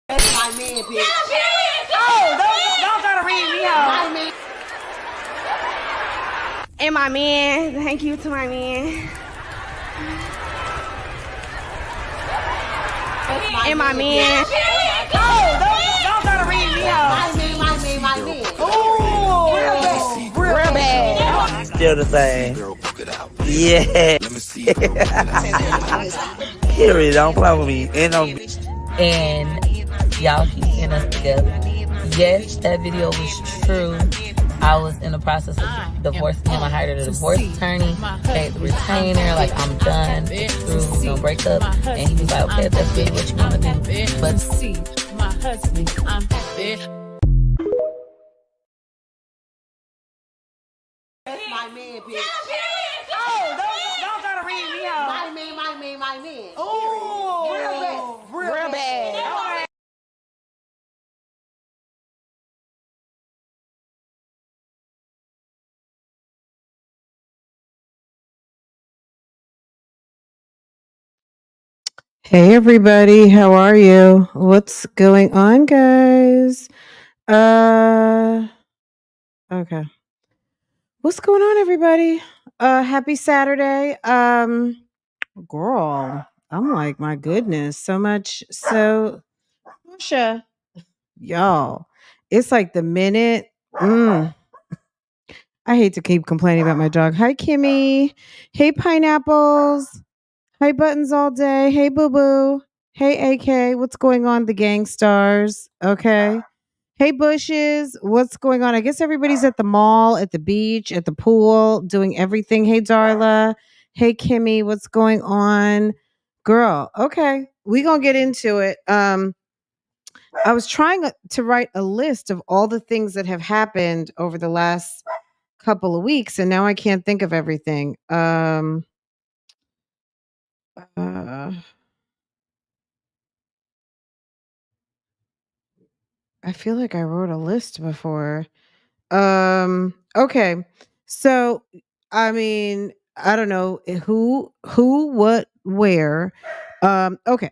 That's my man, bitch. Don't try to read me out. And my man, thank you to my man. And my man. Don't try to read me out. My man. Ooh, real bad. Still the same. Yeah. Period. Don't play with me. And y'all keep seeing us together. Yes, that video was true. I was in the process of divorcing him. I hired a divorce attorney, paid the retainer, like I'm done, it's through, we're gonna break up. And he was like, okay, if that's really what you wanna do. But see, my husband, I'm That's my man, bitch. Don't try to read me out. My man. Ooh, real bad. Hey everybody, how are you? What's going on, guys? Okay. What's going on, everybody? Happy Saturday. Girl, I'm like, my goodness, so much. So, Marsha, y'all, it's like the minute. I hate to keep complaining about my dog. Hi, Kimmy. Hey, pineapples. Hi, buttons all day. Hey, boo boo. Hey, AK. What's going on, the gang stars? Okay. Hey, bushes. What's going on? I guess everybody's at the mall, at the beach, at the pool, doing everything. Hey, Darla. Hey, Kimmy. What's going on? Girl, okay. We gonna get into it. I was trying to write a list of all the things that have happened over the last couple of weeks, and now I can't think of everything. Uh, I feel like I wrote a list before. Okay. So, I mean, I don't know who, what, where. Okay.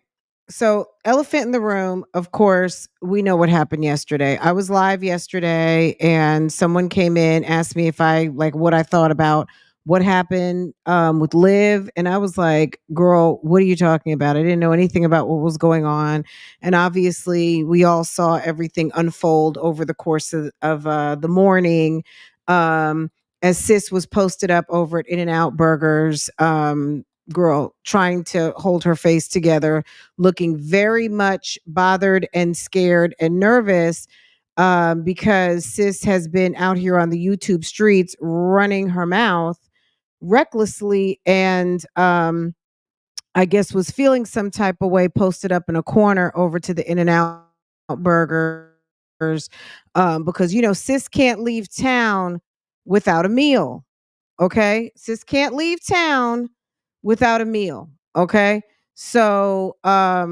So, elephant in the room, of course, we know what happened yesterday. I was live yesterday and someone came in, asked me if I like what I thought about what happened with Liv. And I was like, girl, what are you talking about? I didn't know anything about what was going on. And obviously, we all saw everything unfold over the course of the morning. As Sis was posted up over at In and Out Burgers, girl trying to hold her face together, looking very much bothered and scared and nervous because Sis has been out here on the YouTube streets running her mouth recklessly and I guess was feeling some type of way, posted up in a corner over to the In and Out Burgers because Sis can't leave town without a meal. Okay, Sis can't leave town without a meal. Okay, so I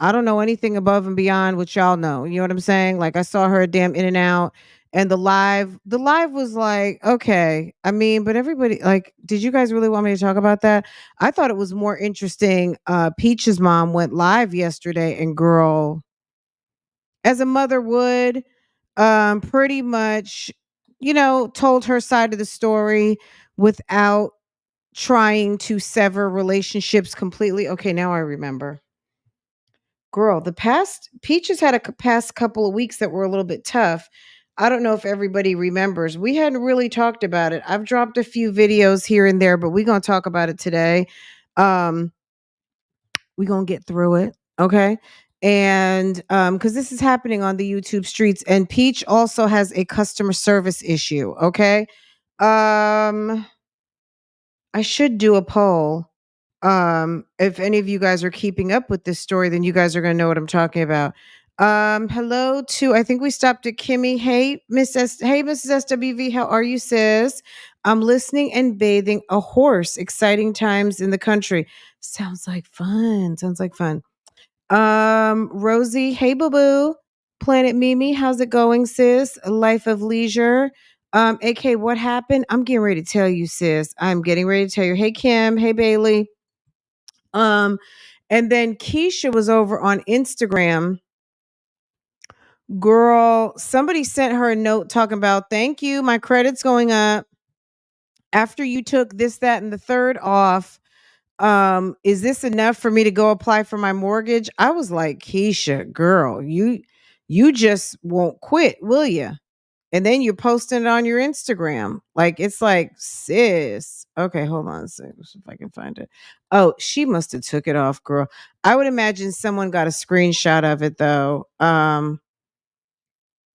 don't know anything above and beyond what y'all know. You know what I'm saying? Like I saw her damn In and Out and the live was like, okay. I mean, but everybody like, did you guys really want me to talk about that? I thought it was more interesting. Peach's mom went live yesterday and girl, as a mother would, pretty much, told her side of the story without trying to sever relationships completely. Okay, now I remember. Girl, the past Peaches had past couple of weeks that were a little bit tough. I don't know if everybody remembers. We hadn't really talked about it. I've dropped a few videos here and there, but we're going to talk about it today. Um we're going to get through it, okay? And cuz this is happening on the YouTube streets and Peach also has a customer service issue, okay? Um I should do a poll. If any of you guys are keeping up with this story, then you guys are gonna know what I'm talking about. Hello to I think we stopped at Kimmy. Hey, hey, Mrs. SWV, how are you, sis? I'm listening and bathing a horse. Exciting times in the country. Sounds like fun. Sounds like fun. Rosie, hey boo boo. Planet Mimi, how's it going, sis? A life of leisure. AK, what happened? I'm getting ready to tell you, sis. I'm getting ready to tell you. Hey Kim, hey Bailey. Um, And then Keisha was over on Instagram. Girl, somebody sent her a note talking about, thank you, my credit's going up. After you took this, that, and the third off, is this enough for me to go apply for my mortgage? I was like, Keisha, girl, you just won't quit, will you? And then you're posting it on your Instagram. Like, it's like, sis. Okay, hold on a second. Let's see if I can find it. Oh, she must have took it off, girl. I would imagine someone got a screenshot of it though.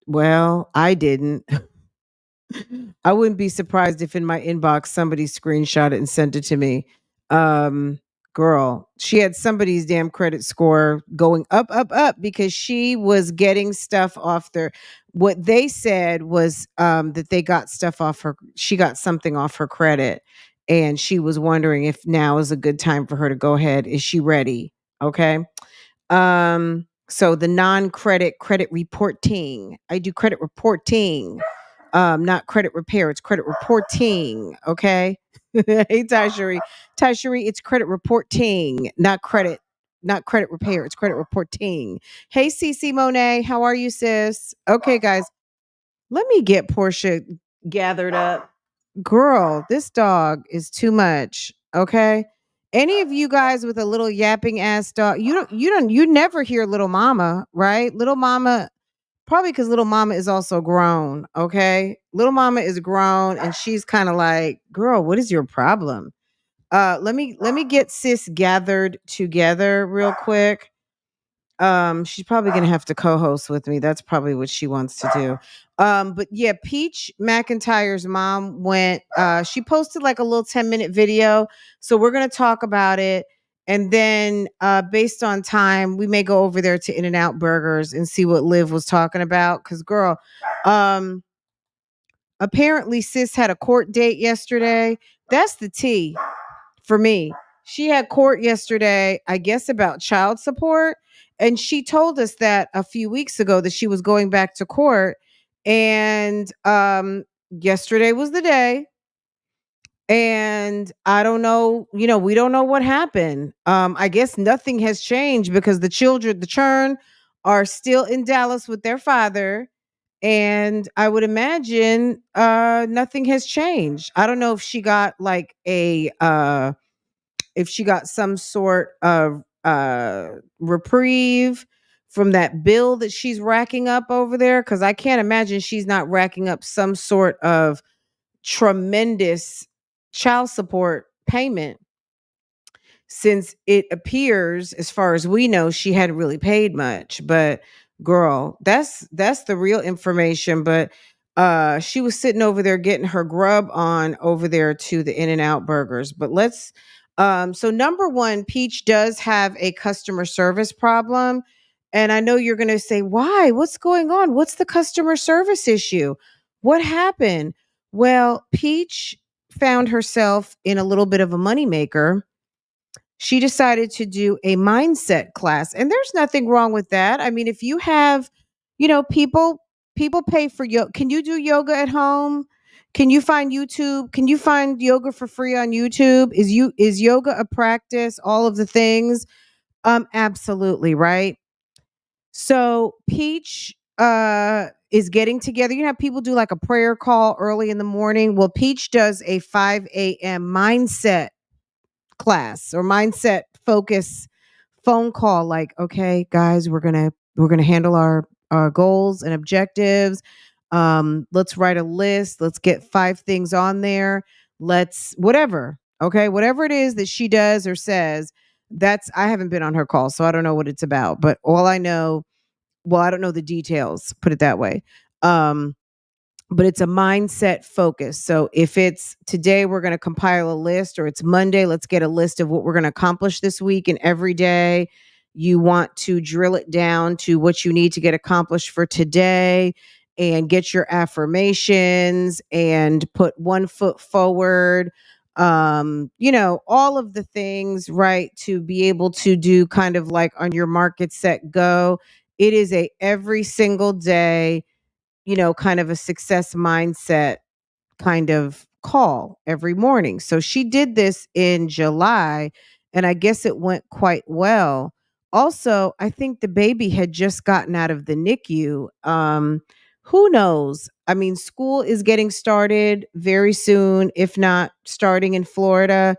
Well, I didn't. I wouldn't be surprised if in my inbox somebody screenshot it and sent it to me. Um, Girl, she had somebody's damn credit score going up, up, up because she was getting stuff off their. What they said was that they got stuff off her. She got something off her credit, and she was wondering if now is a good time for her to go ahead. Is she ready? Okay. So the non-credit credit reporting. I do credit reporting. Not credit repair, it's credit reporting. Okay. Hey Tasheri. Tasheri, it's credit reporting, not credit repair, it's credit reporting. Hey CC Monet, how are you, sis? Okay, guys. Let me get Portia gathered up. Girl, this dog is too much. Okay. Any of you guys with a little yapping ass dog, you never hear little mama, right? Little mama, probably because little mama is also grown. Okay. Little mama is grown and she's kind of like, girl, what is your problem? Let me get sis gathered together real quick. She's probably gonna have to co-host with me. That's probably what she wants to do. But yeah, Peach McIntyre's mom went, she posted like a little 10-minute video. So we're gonna talk about it. And then based on time, we may go over there to In-N-Out Burgers and see what Liv was talking about. Cause girl, um, apparently sis had a court date yesterday. That's the tea for me. She had court yesterday, I guess, about child support. And she told us that a few weeks ago that she was going back to court. And yesterday was the day. And I don't know, we don't know what happened. I guess nothing has changed because the churn are still in Dallas with their father. And I would imagine nothing has changed. I don't know if she got like if she got some sort of reprieve from that bill that she's racking up over there, because I can't imagine she's not racking up some sort of tremendous child support payment, since it appears, as far as we know, she hadn't really paid much. But girl, that's the real information. But she was sitting over there getting her grub on over there to the In-N-Out Burgers. But let's so number one, Peach does have a customer service problem. And I know you're gonna say, why? What's going on? What's the customer service issue? What happened? Well, Peach found herself in a little bit of a moneymaker. She decided to do a mindset class, and there's nothing wrong with that. I mean, if you have, people pay for yoga. Can you do yoga at home? Can you find YouTube? Can you find yoga for free on YouTube? Is yoga a practice? All of the things. Absolutely, right? So Peach is getting together. You know how people do like a prayer call early in the morning? Well, Peach does a 5 a.m. mindset class or mindset focus phone call. Like, okay, guys, we're gonna handle our goals and objectives. Let's write a list. Let's get 5 things on there. Let's whatever. Okay, whatever it is that she does or says. That's I haven't been on her call, so I don't know what it's about. But all I know, well, I don't know the details. Put it that way. But it's a mindset focus. So if it's today, we're going to compile a list, or it's Monday, let's get a list of what we're going to accomplish this week. And every day you want to drill it down to what you need to get accomplished for today and get your affirmations and put one foot forward. All of the things, right, to be able to do kind of like on your market set go. It is a every single day, kind of a success mindset kind of call every morning. So she did this in July, and I guess it went quite well. Also, I think the baby had just gotten out of the NICU. Who knows? I mean, school is getting started very soon, if not starting in Florida.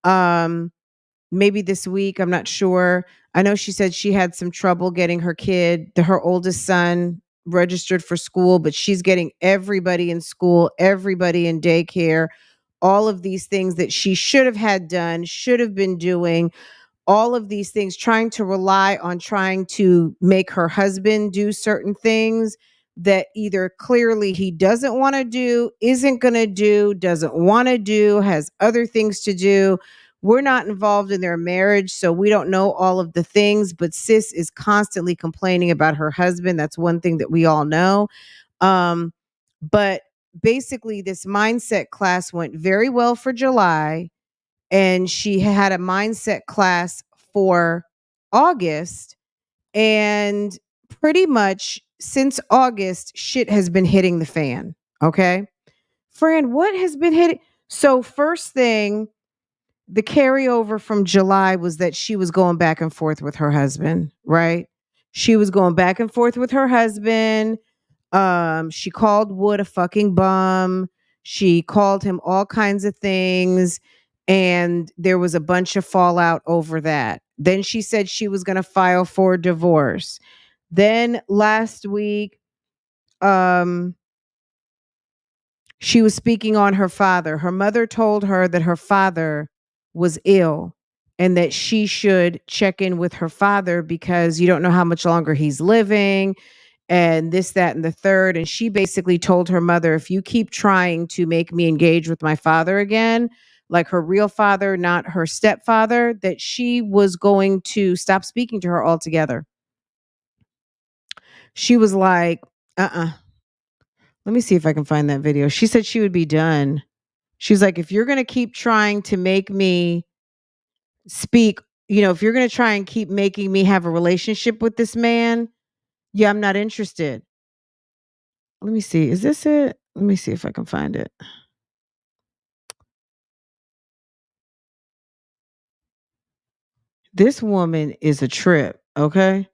Um, Maybe this week. I'm not sure. I know she said she had some trouble getting her oldest son registered for school, but she's getting everybody in school, everybody in daycare, all of these things that she should have had done, should have been doing, all of these things, trying to rely on trying to make her husband do certain things that either clearly he doesn't want to do, isn't going to do, doesn't want to do, has other things to do. We're not involved in their marriage, so we don't know all of the things, but sis is constantly complaining about her husband. That's one thing that we all know. But basically, this mindset class went very well for July, and she had a mindset class for August, and pretty much since August shit has been hitting the fan. Okay, Fran, what has been hitting? So first thing, the carryover from July was that she was going back and forth with her husband, right? She was going back and forth with her husband. She called Wood a fucking bum. She called him all kinds of things. And there was a bunch of fallout over that. Then she said she was going to file for divorce. Then last week, um, she was speaking on her father. Her mother told her that her father was ill and that she should check in with her father because you don't know how much longer he's living and this, that, and the third. And she basically told her mother, if you keep trying to make me engage with my father again, like her real father, not her stepfather, that she was going to stop speaking to her altogether. She was like, let me see if I can find that video. She said she would be done. She's like, if you're going to keep trying to make me speak, if you're going to try and keep making me have a relationship with this man, yeah, I'm not interested. Let me see. Is this it? Let me see if I can find it. This woman is a trip, okay?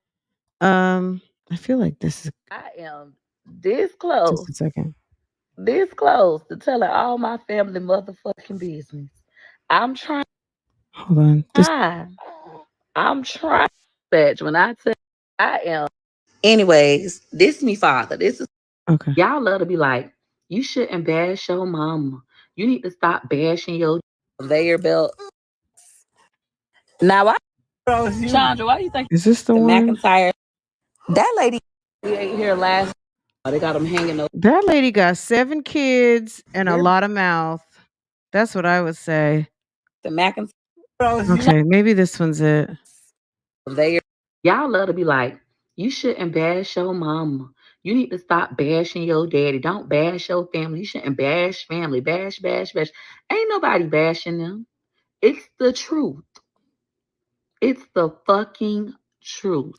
I feel like this is I am this close, just a second. this close to telling all my family motherfucking business. I'm trying. Hold on. I'm trying. Bitch, when I tell I am. Anyways, this me father. This is Okay. y'all love to be like, you shouldn't bash your mama. You need to stop bashing your conveyor belt. Now, Chandra, why do you think Is this the the one? McIntyre? That lady we ate here last. They got them hanging over That lady got 7 kids and a They're- lot of mouth. That's what I would say. the McIntyre. Okay, maybe this one's it. Conveyor. Y'all love to be like, you shouldn't bash your mama. You need to stop bashing your daddy. Don't bash your family. You shouldn't bash family. Bash, bash, bash. Ain't nobody bashing them. It's the truth. It's the fucking truth.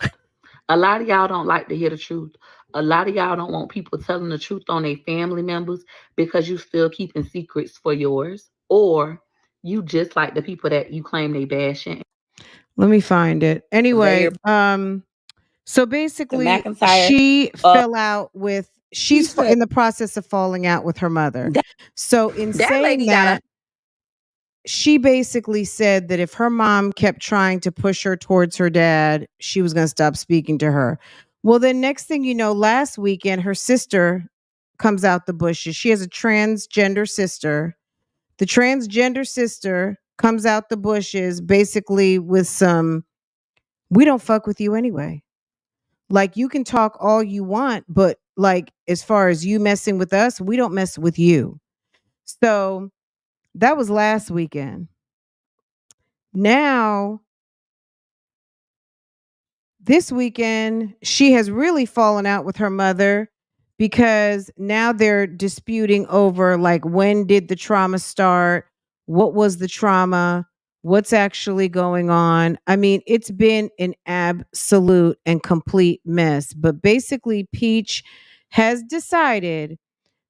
A lot of y'all don't like to hear the truth. A lot of y'all don't want people telling the truth on their family members because you still keeping secrets for yours. Or you just like the people that you claim they bashing. Let me find it. Anyway, so basically McIntyre, she fell out with she's said- in the process of falling out with her mother. So in that saying lady got that, she basically said that if her mom kept trying to push her towards her dad, she was going to stop speaking to her. Well, then next thing you know, last weekend, her sister comes out the bushes. She has a transgender sister. The transgender sister comes out the bushes basically with some, we don't fuck with you anyway. Like, you can talk all you want, but like, as far as you messing with us, we don't mess with you. So that was last weekend. Now, this weekend, she has really fallen out with her mother because now they're disputing over, like, when did the trauma start? What was the trauma? What's actually going on? I mean, it's been an absolute and complete mess. But basically, Peach has decided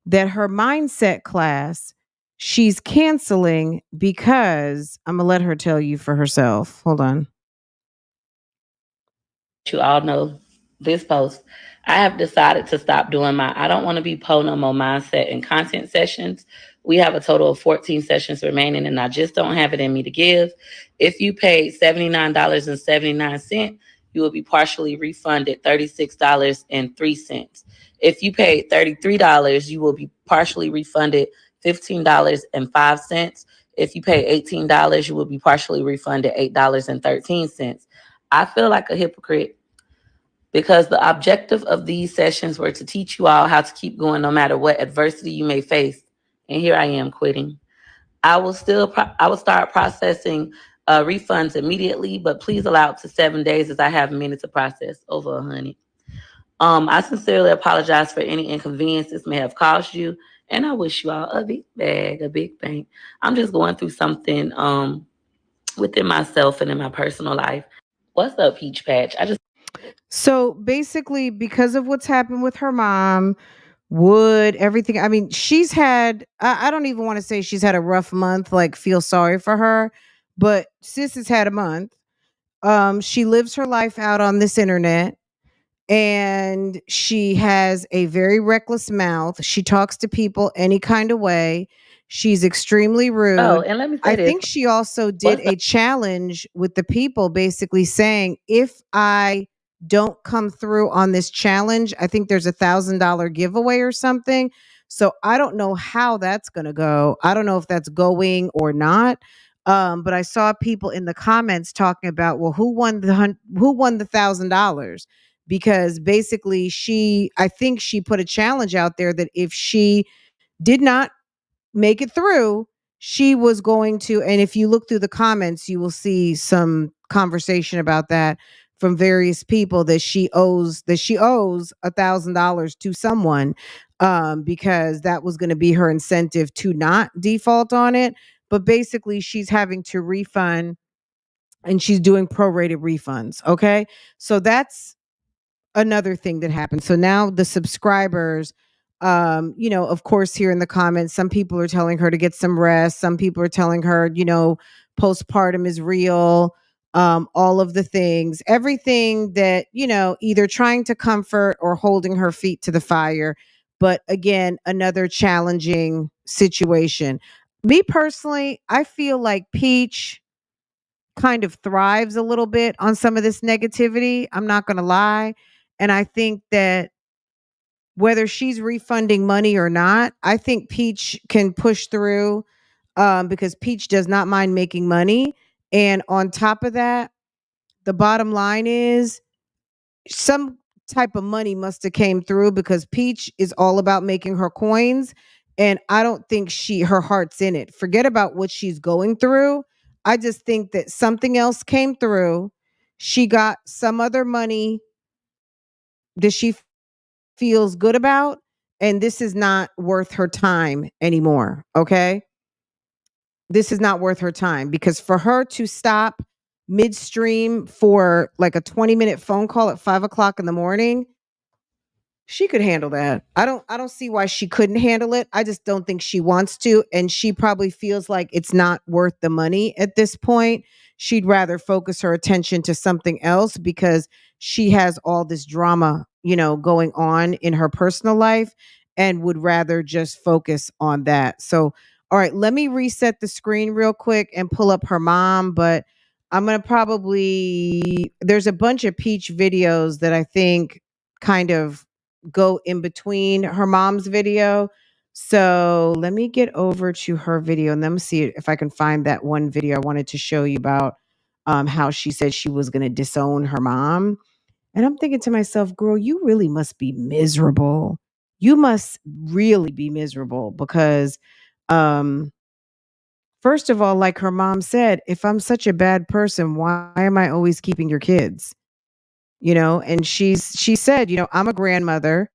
that her mindset class she's canceling because I'm gonna let her tell you for herself. Hold on. You all know this post. I have decided to stop doing my I don't want to be no more mindset and content sessions. We have a total of 14 sessions remaining, and I just don't have it in me to give. If you paid $79.79, you will be partially refunded $36.03. If you paid $33, you will be partially refunded $15.05. If you pay $18, you will be partially refunded $8.13. I feel like a hypocrite because the objective of these sessions were to teach you all how to keep going no matter what adversity you may face. And here I am quitting. I will start processing refunds immediately, but please allow up to 7 days as I have a minute to process over 100. I sincerely apologize for any inconvenience this may have caused you, and I wish you all a big bag, a big bank. I'm just going through something within myself and in my personal life. What's up, Peach Patch? So basically, because of what's happened with her mom, Wood, everything. I mean, she's had, I don't even want to say she's had a rough month, like feel sorry for her, but sis has had a month. She lives her life out on this internet and she has a very reckless mouth. She talks to people any kind of way. She's extremely rude. Oh, and let me say I this. think she also did a challenge with the people basically saying, if I don't come through on this challenge, I think there's $1,000 giveaway or something. So I don't know how that's going to go. I don't know if that's going or not. But I saw people in the comments talking about, well, who won the $1,000? Because basically I think she put a challenge out there that if she did not make it through, she was going to, and if you look through the comments, you will see some conversation about that from various people that she owes $1,000 to someone, because that was going to be her incentive to not default on it. But basically, she's having to refund and she's doing prorated refunds. Okay. So that's another thing that happened. So now the subscribers, of course, here in the comments, some people are telling her to get some rest. Some people are telling her, postpartum is real. All of the things, everything that, either trying to comfort or holding her feet to the fire. But again, another challenging situation. Me personally, I feel like Peach kind of thrives a little bit on some of this negativity. I'm not going to lie. And I think that whether she's refunding money or not, I think Peach can push through, because Peach does not mind making money. And on top of that, the bottom line is some type of money must have came through because Peach is all about making her coins. And I don't think her heart's in it. Forget about what she's going through. I just think that something else came through. She got some other money that she feels good about, and this is not worth her time anymore. Okay. This is not worth her time because for her to stop midstream for like a 20-minute phone call at 5 o'clock in the morning, she could handle that. I don't see why she couldn't handle it. I just don't think she wants to. And she probably feels like it's not worth the money at this point. She'd rather focus her attention to something else because she has all this drama, going on in her personal life and would rather just focus on that. So, all right, let me reset the screen real quick and pull up her mom. But I'm going to there's a bunch of Peach videos that I think kind of go in between her mom's video. So let me get over to her video and let me see if I can find that one video I wanted to show you about, how she said she was going to disown her mom. And I'm thinking to myself, girl, you really must be miserable. You must really be miserable because, first of all, like her mom said, if I'm such a bad person, why am I always keeping your kids? And she said, I'm a grandmother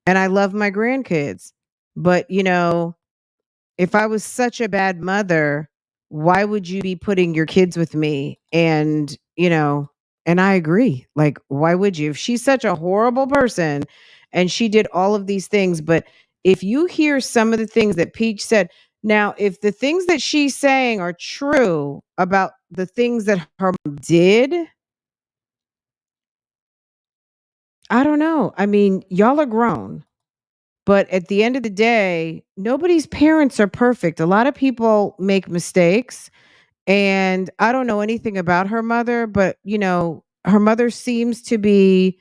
and I love my grandkids. But, if I was such a bad mother, why would you be putting your kids with me? And I agree. Like, why would you? If she's such a horrible person and she did all of these things, but if you hear some of the things that Peach said, Now, if the things that she's saying are true about the things that her mom did, I don't know. I mean, y'all are grown. But at the end of the day, nobody's parents are perfect. A lot of people make mistakes. And I don't know anything about her mother, but her mother seems to be,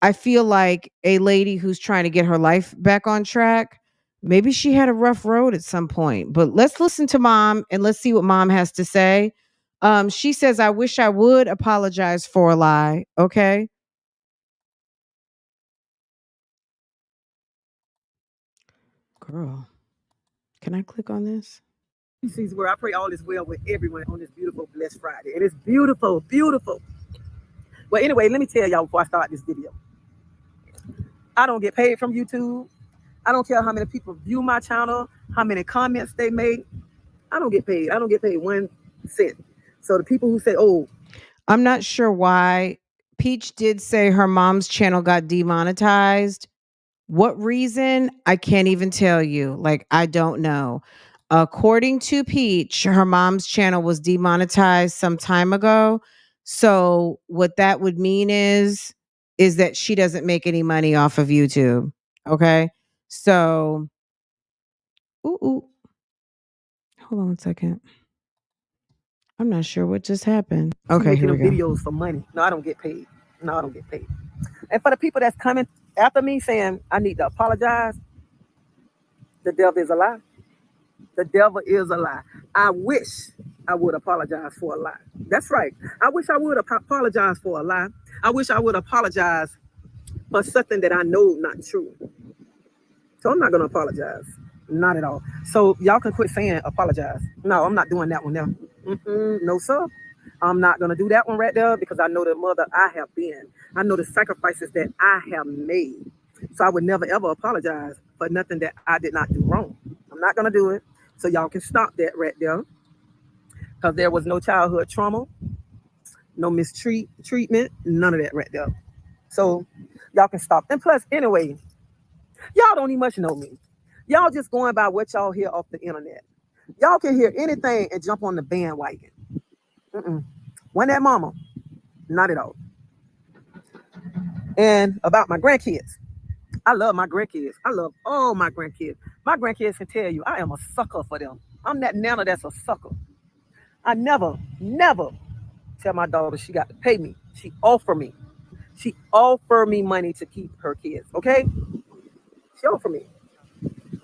I feel like, a lady who's trying to get her life back on track. Maybe she had a rough road at some point, but let's listen to mom and let's see what mom has to say. She says, I wish I would apologize for a lie. Okay. Girl, can I click on this? Sees where I pray all is well with everyone on this beautiful, blessed Friday. And it's beautiful, beautiful. Well, anyway, let me tell y'all before I start this video. I don't get paid from YouTube. I don't care how many people view my channel, how many comments they make. I don't get paid. I don't get paid 1 cent. So the people who say, oh, I'm not sure why. Peach did say her mom's channel got demonetized. What reason? I can't even tell you. Like, I don't know. According to Peach, her mom's channel was demonetized some time ago. So what that would mean is that she doesn't make any money off of YouTube. Okay. So, ooh. Hold on 1 second. I'm not sure what just happened. Okay, here we go. Videos for money. No, I don't get paid. No, I don't get paid. And for the people that's coming after me saying I need to apologize, the devil is a lie. The devil is a lie. I wish I would apologize for a lie. That's right. I wish I would apologize for a lie. I wish I would apologize for something that I know not true. So I'm not going to apologize. Not at all. So y'all can quit saying apologize. No, I'm not doing that one now. No, sir. I'm not going to do that one right there because I know the mother I have been. I know the sacrifices that I have made. So I would never, ever apologize for nothing that I did not do wrong. I'm not going to do it. So y'all can stop that right there because there was no childhood trauma, no mistreatment, none of that right there. So y'all can stop. And plus, anyway, y'all don't even much know me. Y'all just going by what y'all hear off the internet. Y'all can hear anything and jump on the bandwagon. When that mama, not at all. And about my grandkids, I love my grandkids. I love all my grandkids. My grandkids can tell you I am a sucker for them. I'm that nana that's a sucker. I never tell my daughter she got to pay me. She offer me. She offer me money to keep her kids. Okay? She offer me.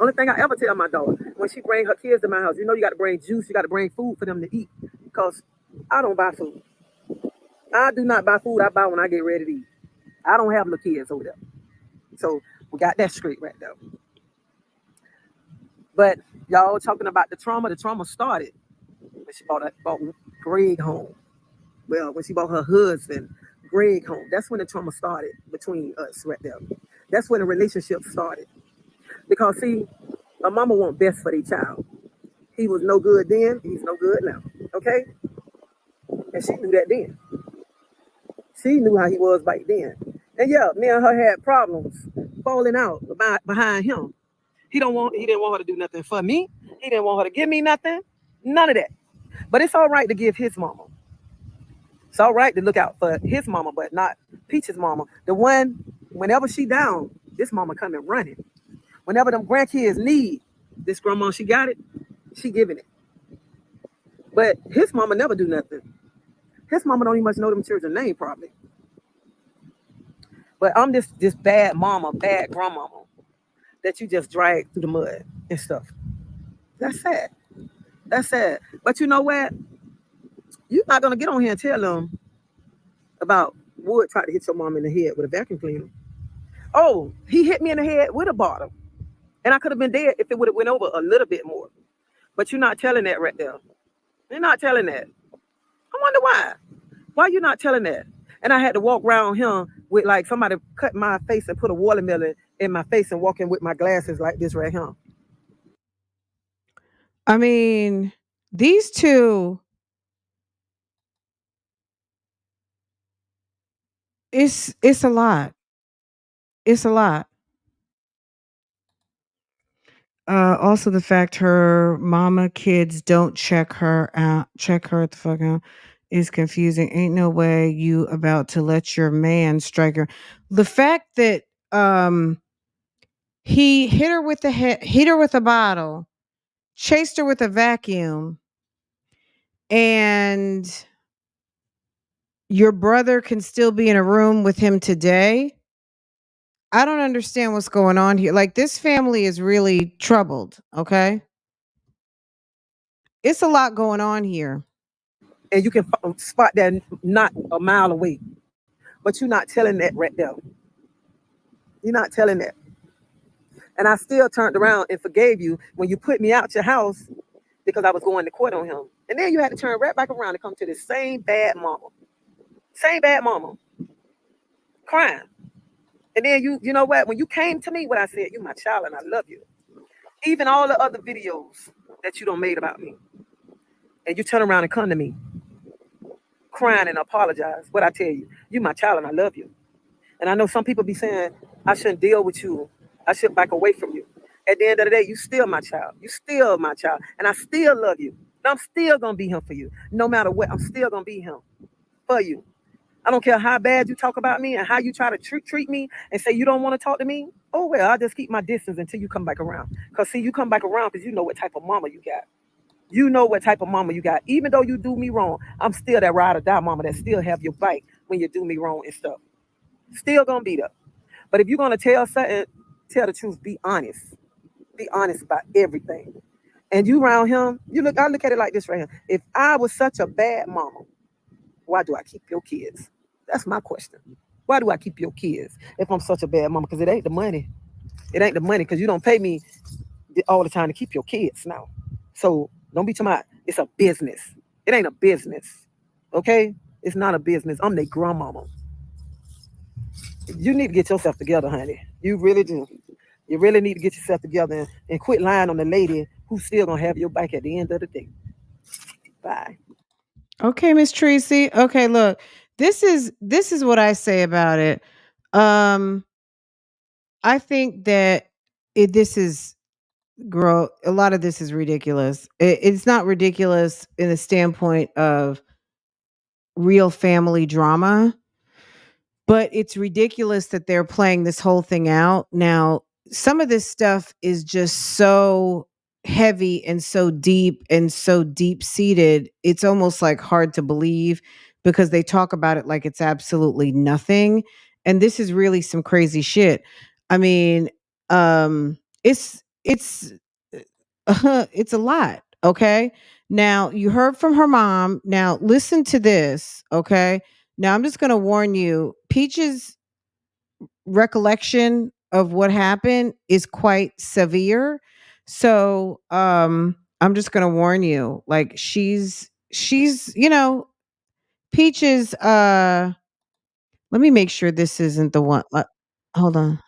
Only thing I ever tell my daughter when she bring her kids to my house, you got to bring juice, you got to bring food for them to eat. Because I don't buy food. I do not buy food. I buy when I get ready to eat. I don't have little kids over there. So we got that straight right there. But y'all talking about the trauma started when she bought Greg home. Well, when she bought her husband, Greg, home. That's when the trauma started between us right there. That's when the relationship started. Because, see, a mama wants best for their child. He was no good then, he's no good now. Okay? And she knew that then. She knew how he was back then. And yeah, me and her had problems falling out behind him. He didn't want her to do nothing for me. He didn't want her to give me nothing. None of that. But it's all right to give his mama. It's all right to look out for his mama, but not Peach's mama. The one, whenever she down, this mama coming running. Whenever them grandkids need, this grandma, she got it, she giving it. But his mama never do nothing. His mama don't even much know them children's name probably. But I'm this bad mama, bad grandmama that you just drag through the mud and stuff. That's sad. That's sad. But you know what? You're not going to get on here and tell them about Wood tried to hit your mom in the head with a vacuum cleaner. Oh, he hit me in the head with a bottle. And I could have been dead if it would have went over a little bit more. But you're not telling that right there. You're not telling that. I wonder why. Why you not telling that? And I had to walk around him with like somebody cut my face and put a watermelon in my face and walking with my glasses like this right here. I mean, these two, it's a lot. It's a lot. Also, the fact her mama kids don't check her the fuck out is confusing. Ain't no way you about to let your man strike her. The fact that he hit her with a bottle, chased her with a vacuum, and your brother can still be in a room with him today. I don't understand what's going on here. Like, this family is really troubled, okay? It's a lot going on here. And you can spot that not a mile away. But you're not telling that right there. You're not telling that. And I still turned around and forgave you when you put me out your house because I was going to court on him. And then you had to turn right back around and come to the same bad mama. Same bad mama. Crying. And then you know what? When you came to me, what I said, you my child and I love you. Even all the other videos that you don't made about me. And you turn around and come to me, crying and apologize. What I tell you, you my child and I love you. And I know some people be saying, I shouldn't deal with you. I should back away from you. At the end of the day, you still my child. You still my child. And I still love you. And I'm still going to be him for you. No matter what, I'm still going to be him for you. I don't care how bad you talk about me and how you try to treat me and say you don't want to talk to me. Oh, well, I'll just keep my distance until you come back around. Because, see, you come back around because you know what type of mama you got. You know what type of mama you got. Even though you do me wrong, I'm still that ride or die mama that still have your back when you do me wrong and stuff. Still going to be there. But if you're going to tell something, tell the truth. Be honest. Be honest about everything. And you around him, I look at it like this right here. If I was such a bad mama, why do I keep your kids? That's my question. Why do I keep your kids if I'm such a bad mama? Because it ain't the money. It ain't the money because you don't pay me all the time to keep your kids now. So don't be talking about it's a business. It ain't a business. Okay? It's not a business. I'm their grandmama. You need to get yourself together, honey. You really do. You really need to get yourself together and quit lying on the lady who's still gonna have your back at the end of the day. Bye. Okay, Miss Tracy. Okay, look. This is what I say about it. Um I think that this is girl, a lot of this is ridiculous. It's not ridiculous in the standpoint of real family drama, but it's ridiculous that they're playing this whole thing out. Now, some of this stuff is just so heavy and so deep seated. It's almost like hard to believe because they talk about it like it's absolutely nothing. And this is really some crazy shit. I mean, it's it's a lot, okay? Now, you heard from her mom. Now, listen to this, okay? Now, I'm just going to warn you, Peach's recollection of what happened is quite severe. So, I'm just going to warn you. Like, Peach's let me make sure this isn't the one. Hold on.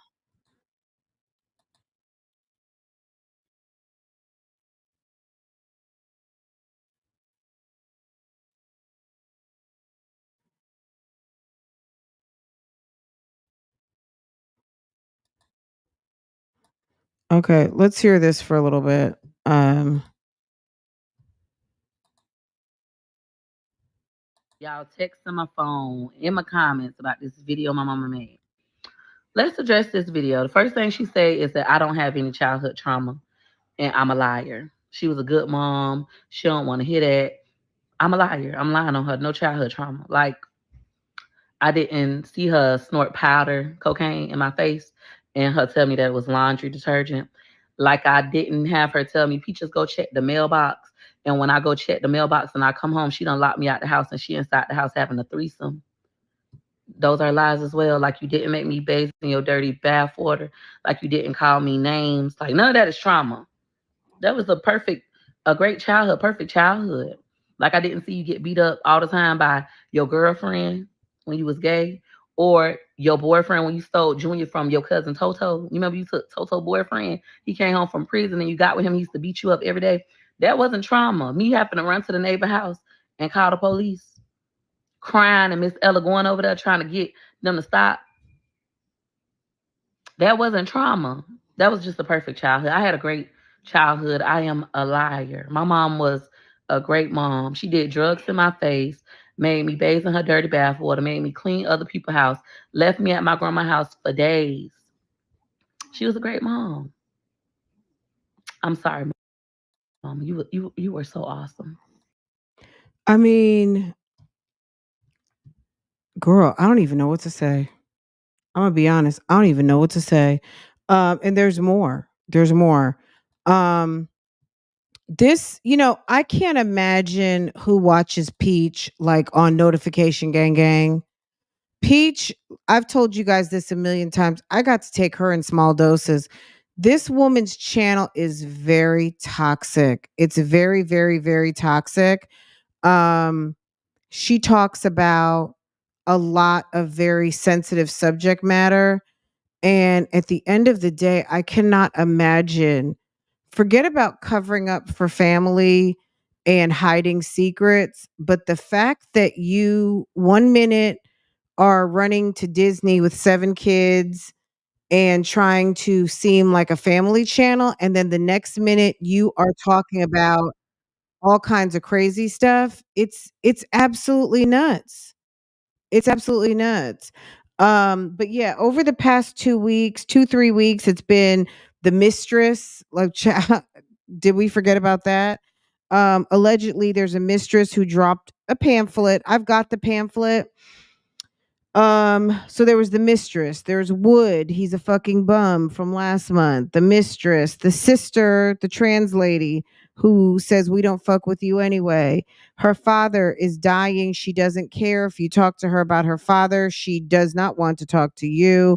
Okay, let's hear this for a little bit. Um Y'all text on my phone in my comments about this video my mama made. Let's address this video. The first thing she said is that I don't have any childhood trauma and I'm a liar. She was a good mom. She don't want to hear that. I'm a liar. I'm lying on her. No childhood trauma. Like, I didn't see her snort powder, cocaine in my face, and her tell me that it was laundry detergent. Like, I didn't have her tell me, Peaches, go check the mailbox. And when I go check the mailbox and I come home, she done locked me out the house and she inside the house having a threesome. Those are lies as well. Like, you didn't make me bathe in your dirty bath water. Like, you didn't call me names. Like, none of that is trauma. That was a great childhood, perfect childhood. Like, I didn't see you get beat up all the time by your girlfriend when you was gay, or your boyfriend when you stole Junior from your cousin Toto. You remember you took Toto boyfriend? He came home from prison and you got with him. He used to beat you up every day. That wasn't trauma. Me having to run to the neighbor house and call the police, crying, and Miss Ella going over there trying to get them to stop. That wasn't trauma. That was just a perfect childhood. I had a great childhood. I am a liar. My mom was a great mom. She did drugs in my face, made me bathe in her dirty bath water, made me clean other people's house, left me at my grandma's house for days. She was a great mom. I'm sorry, mom. You were so awesome. I mean, girl, I don't even know what to say. I'm gonna be honest. I don't even know what to say. And there's more. There's more. Um, this, I can't imagine who watches Peach like on notification gang gang. Peach, I've told you guys this a million times. I got to take her in small doses. This woman's channel is very toxic. It's very, very, very toxic. Um, she talks about a lot of very sensitive subject matter. And at the end of the day, I cannot imagine, forget about covering up for family and hiding secrets, but the fact that you 1 minute are running to Disney with 7 kids and trying to seem like a family channel, and then the next minute you are talking about all kinds of crazy stuff. It's absolutely nuts. It's absolutely nuts. But yeah, over the past 2 weeks, 3 weeks, it's been the mistress. Like, did we forget about that? Allegedly, there's a mistress who dropped a pamphlet. I've got the pamphlet. So there was the mistress, there's Wood, he's a fucking bum from last month. The mistress, the sister, the trans lady who says we don't fuck with you anyway. Her father is dying. She doesn't care if you talk to her about her father. She does not want to talk to you.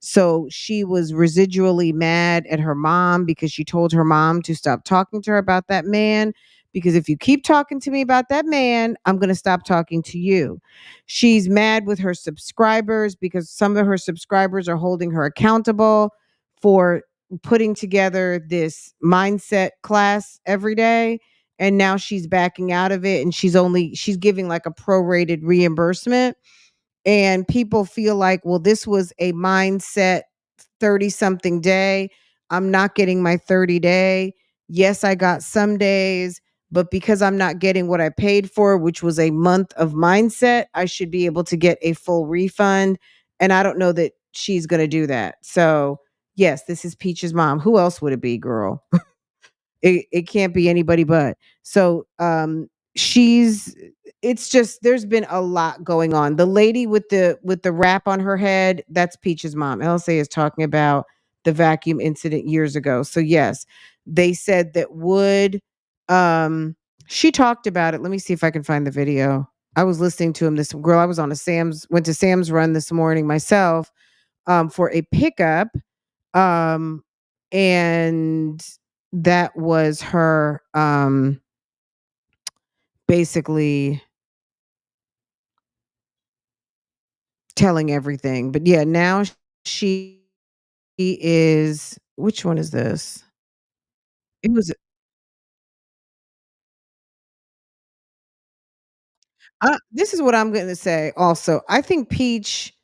So she was residually mad at her mom because she told her mom to stop talking to her about that man. Because if you keep talking to me about that man, I'm going to stop talking to you. She's mad with her subscribers because some of her subscribers are holding her accountable for putting together this mindset class every day. And now she's backing out of it and she's giving like a prorated reimbursement. And people feel like, well, this was a mindset 30 something day. I'm not getting my 30-day. Yes, I got some days, but because I'm not getting what I paid for, which was a month of mindset, I should be able to get a full refund. And I don't know that she's going to do that. So, yes, this is Peach's mom. Who else would it be, girl? It can't be anybody but. So she's it's just there's been a lot going on. The lady with the wrap on her head, that's Peach's mom. LSA is talking about the vacuum incident years ago. So yes, they said that Wood she talked about it. Let me see if I can find the video. I was listening to him I was on went to Sam's run this morning myself for a pickup. Um and that was her basically telling everything. But yeah, now she is, which one is this? It was this is what I'm going to say also. I think Peach,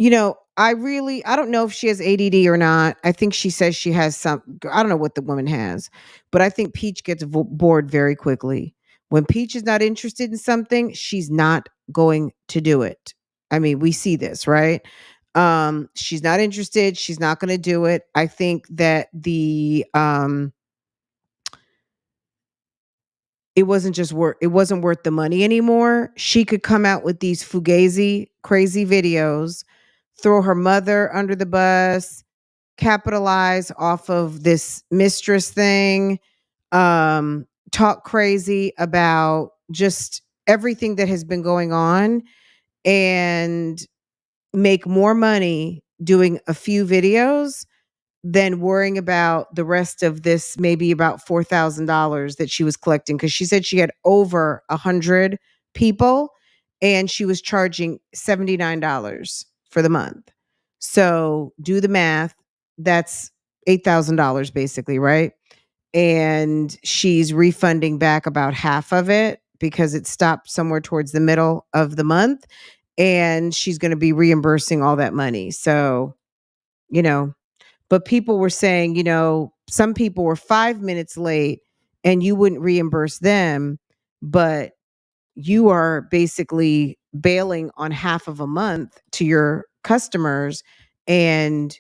I don't know if she has ADD or not. I think she says she has I don't know what the woman has, but I think Peach gets bored very quickly. When Peach is not interested in something, she's not going to do it. I mean, we see this, right? She's not interested. She's not going to do it. I think that it wasn't worth the money anymore. She could come out with these fugazi crazy videos, throw her mother under the bus, capitalize off of this mistress thing, talk crazy about just everything that has been going on and make more money doing a few videos than worrying about the rest of this, maybe about $4,000 that she was collecting. Cause she said she had over 100 people and she was charging $79 for the month. So do the math. That's $8,000 basically, right? And she's refunding back about half of it because it stopped somewhere towards the middle of the month. And she's going to be reimbursing all that money. So, you know, but people were saying, some people were 5 minutes late and you wouldn't reimburse them, but you are basically bailing on half of a month to your customers, and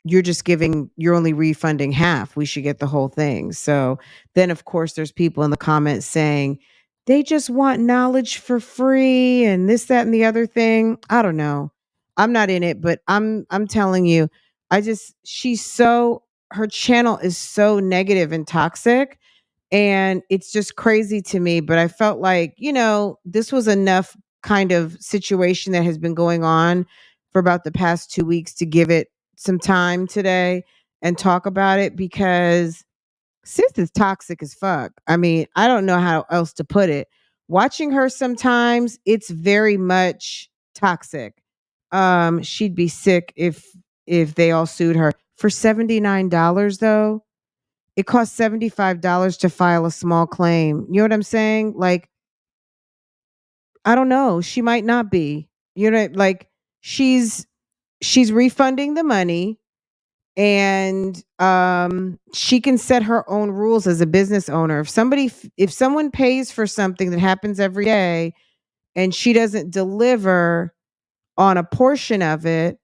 you're only refunding half. We should get the whole thing. So then, of course, there's people in the comments saying they just want knowledge for free and this, that, and the other thing. I don't know. I'm not in it, but I'm telling you, her channel is so negative and toxic, and it's just crazy to me. But I felt like, this was enough kind of situation that has been going on for about the past 2 weeks to give it some time today and talk about it, because sis is toxic as fuck. I mean, I don't know how else to put it. Watching her sometimes, it's very much toxic. She'd be sick if they all sued her. For $79 though, it costs $75 to file a small claim. You know what I'm saying? Like, I don't know. She might not be. Like, she's refunding the money, and she can set her own rules as a business owner. If someone pays for something that happens every day and she doesn't deliver on a portion of it,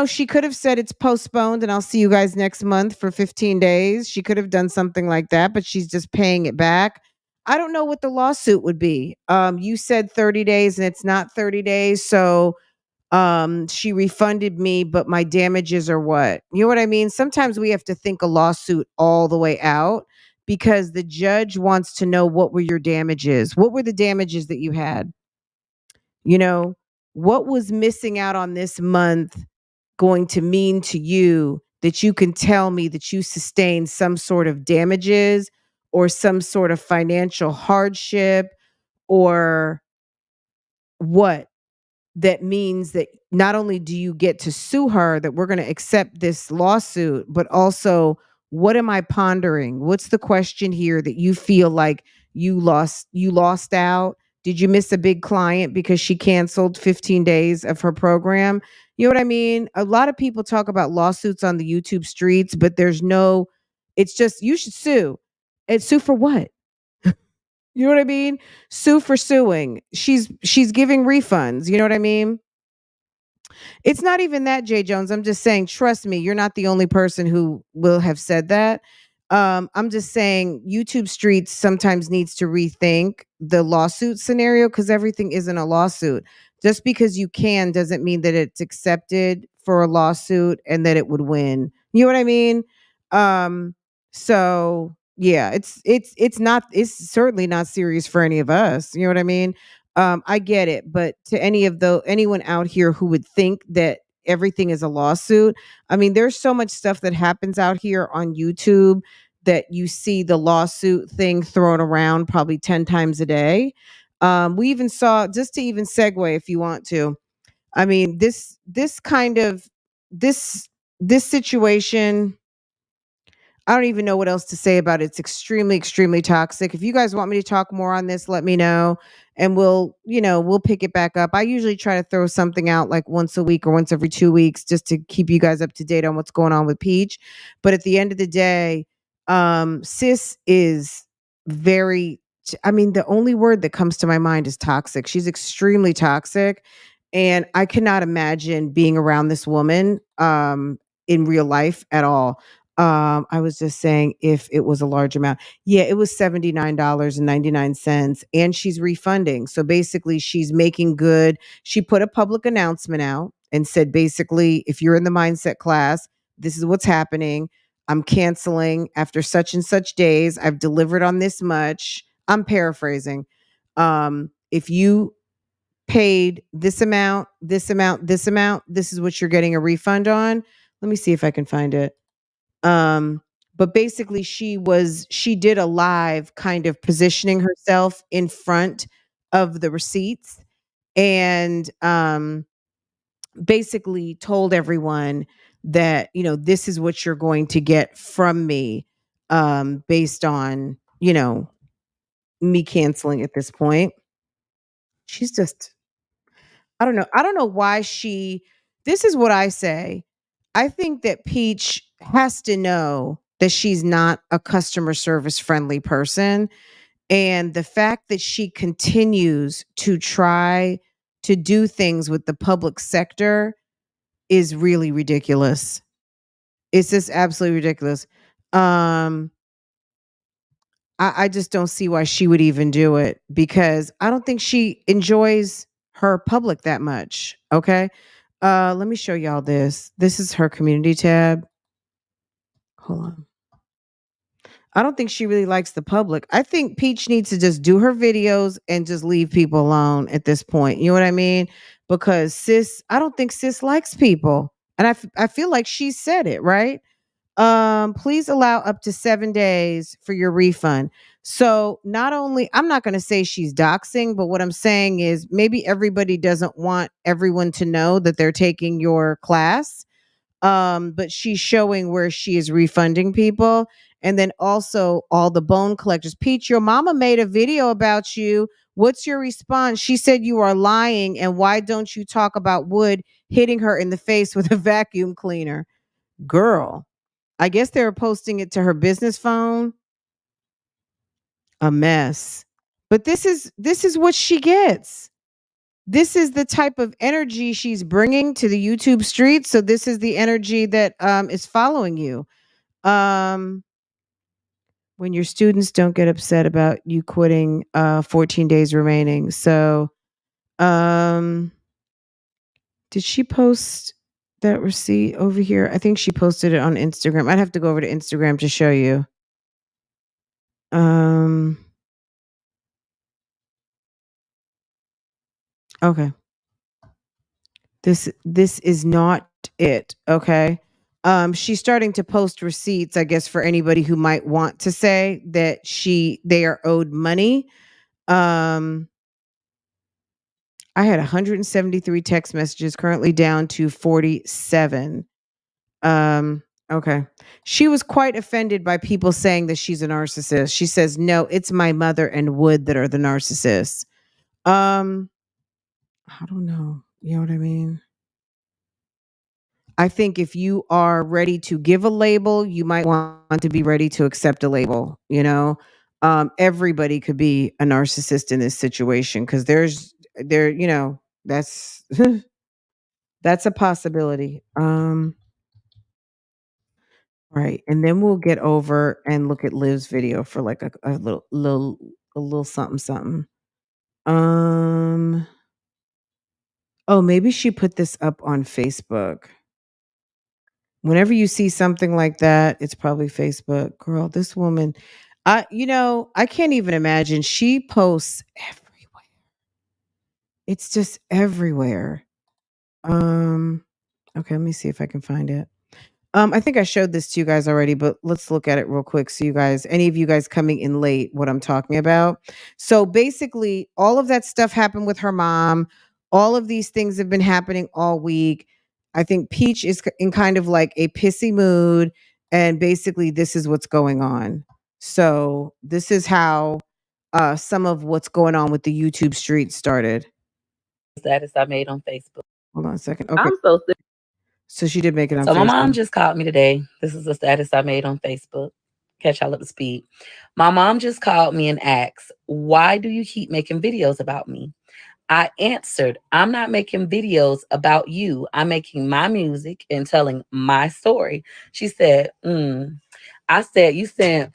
she could have said it's postponed and I'll see you guys next month for 15 days. She could have done something like that, but she's just paying it back. I don't know what the lawsuit would be. You said 30 days and it's not 30 days. So she refunded me, but my damages are what? You know what I mean? Sometimes we have to think a lawsuit all the way out, because the judge wants to know, what were your damages? What were the damages that you had? What was missing out on this month going to mean to you that you can tell me that you sustained some sort of damages or some sort of financial hardship, or what? That means that not only do you get to sue her, that we're going to accept this lawsuit, but also, what am I pondering? What's the question here that you feel like you lost out? Did you miss a big client because she canceled 15 days of her program? You know what I mean? A lot of people talk about lawsuits on the YouTube streets, but it's just, you should sue. And sue for what? You know what I mean? Sue for suing. She's giving refunds. You know what I mean? It's not even that, Jay Jones. I'm just saying, trust me, you're not the only person who will have said that. I'm just saying YouTube Streets sometimes needs to rethink the lawsuit scenario, because everything isn't a lawsuit. Just because you can doesn't mean that it's accepted for a lawsuit and that it would win. You know what I mean? So yeah, it's certainly not serious for any of us. You know what I mean? I get it, but to anyone out here who would think that everything is a lawsuit, I mean, there's so much stuff that happens out here on YouTube that you see the lawsuit thing thrown around probably 10 times a day. We even saw, just to even segue if you want to, I mean, this kind of this situation, I don't even know what else to say about it. It's extremely, extremely toxic. If you guys want me to talk more on this, let me know, and we'll pick it back up. I usually try to throw something out like once a week or once every 2 weeks, just to keep you guys up to date on what's going on with Peach. But at the end of the day, sis is very, I mean, the only word that comes to my mind is toxic. She's extremely toxic. And I cannot imagine being around this woman in real life at all. I was just saying, if it was a large amount. Yeah, it was $79.99, and she's refunding. So basically, she's making good. She put a public announcement out and said, basically, if you're in the mindset class, this is what's happening. I'm canceling after such and such days. I've delivered on this much. I'm paraphrasing. If you paid this amount, this amount, this amount, this is what you're getting a refund on. Let me see if I can find it. But basically she did a live kind of positioning herself in front of the receipts, and basically told everyone that, this is what you're going to get from me, based on, me canceling at this point. She's just, I don't know why she This is what I say. I think that Peach has to know that she's not a customer service friendly person. And the fact that she continues to try to do things with the public sector is really ridiculous. It's just absolutely ridiculous. Um, I just don't see why she would even do it because I don't think she enjoys her public that much. Okay. Let me show y'all this. This is her community tab. Hold on. I don't think she really likes the public. I think Peach needs to just do her videos and just leave people alone at this point. You know what I mean? Because I don't think sis likes people. And I feel like she said it, right? Please allow up to 7 days for your refund. So not only I'm not going to say she's doxing, but what I'm saying is maybe everybody doesn't want everyone to know that they're taking your class. But she's showing where she is refunding people. And then also all the bone collectors. Peach, your mama made a video about you. What's your response? She said you are lying. And why don't you talk about Wood hitting her in the face with a vacuum cleaner? Girl, I guess they were posting it to her business phone. A mess. But this is what she gets. This is the type of energy she's bringing to the YouTube streets. So this is the energy that is following you. Um, when your students don't get upset about you quitting 14 days remaining. So um, did she post that receipt over here? I think she posted it on Instagram. I'd have to go over to Instagram to show you. Okay. This is not it, okay? She's starting to post receipts, I guess, for anybody who might want to say that they are owed money. Um, I had 173 text messages, currently down to 47. Okay. She was quite offended by people saying that she's a narcissist. She says, "No, it's my mother and Wood that are the narcissists." Um, I don't know. You know what I mean? I think if you are ready to give a label, you might want to be ready to accept a label, you know? Everybody could be a narcissist in this situation because that's that's a possibility. Right. And then we'll get over and look at Liv's video for like a little something something. Um oh, maybe she put this up on Facebook. Whenever you see something like that, it's probably Facebook. Girl, this woman, I can't even imagine. She posts everywhere. It's just everywhere. Um, okay, let me see if I can find it. I think I showed this to you guys already, but let's look at it real quick so any of you guys coming in late, what I'm talking about. So basically, all of that stuff happened with her mom. All of these things have been happening all week. I think Peach is in kind of like a pissy mood, and basically, this is what's going on. So this is how some of what's going on with the YouTube street started. Status I made on Facebook. Hold on a second. Okay, I'm so sick. so she did make it on So my mom Facebook. just called me today. This is a status I made on Facebook. Catch y'all up to speed. My mom just called me and asked, "Why do you keep making videos about me?" I answered, "I'm not making videos about you. I'm making my music and telling my story." She said, I said, "You said,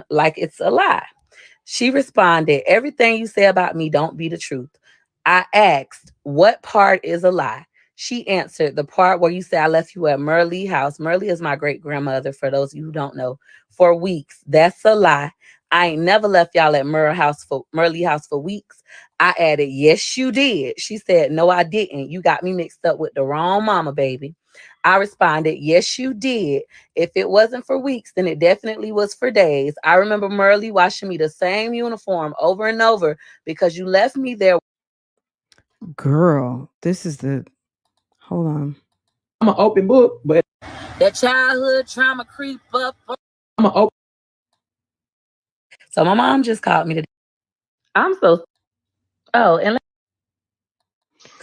like it's a lie." She responded, "Everything you say about me don't be the truth." I asked, "What part is a lie?" She answered, "The part where you say I left you at Merle house." Merle is my great grandmother, for those of you who don't know, for weeks. That's a lie. I ain't never left y'all at Merle house for weeks. I added, "Yes, you did." She said, "No, I didn't. You got me mixed up with the wrong mama, baby." I responded, "Yes, you did. If it wasn't for weeks, then it definitely was for days. I remember Merle washing me the same uniform over and over because you left me there." Girl, this is the hold on. I'm an open book, but That childhood trauma creep up. I'm an open. So my mom just called me today. I'm so, oh, and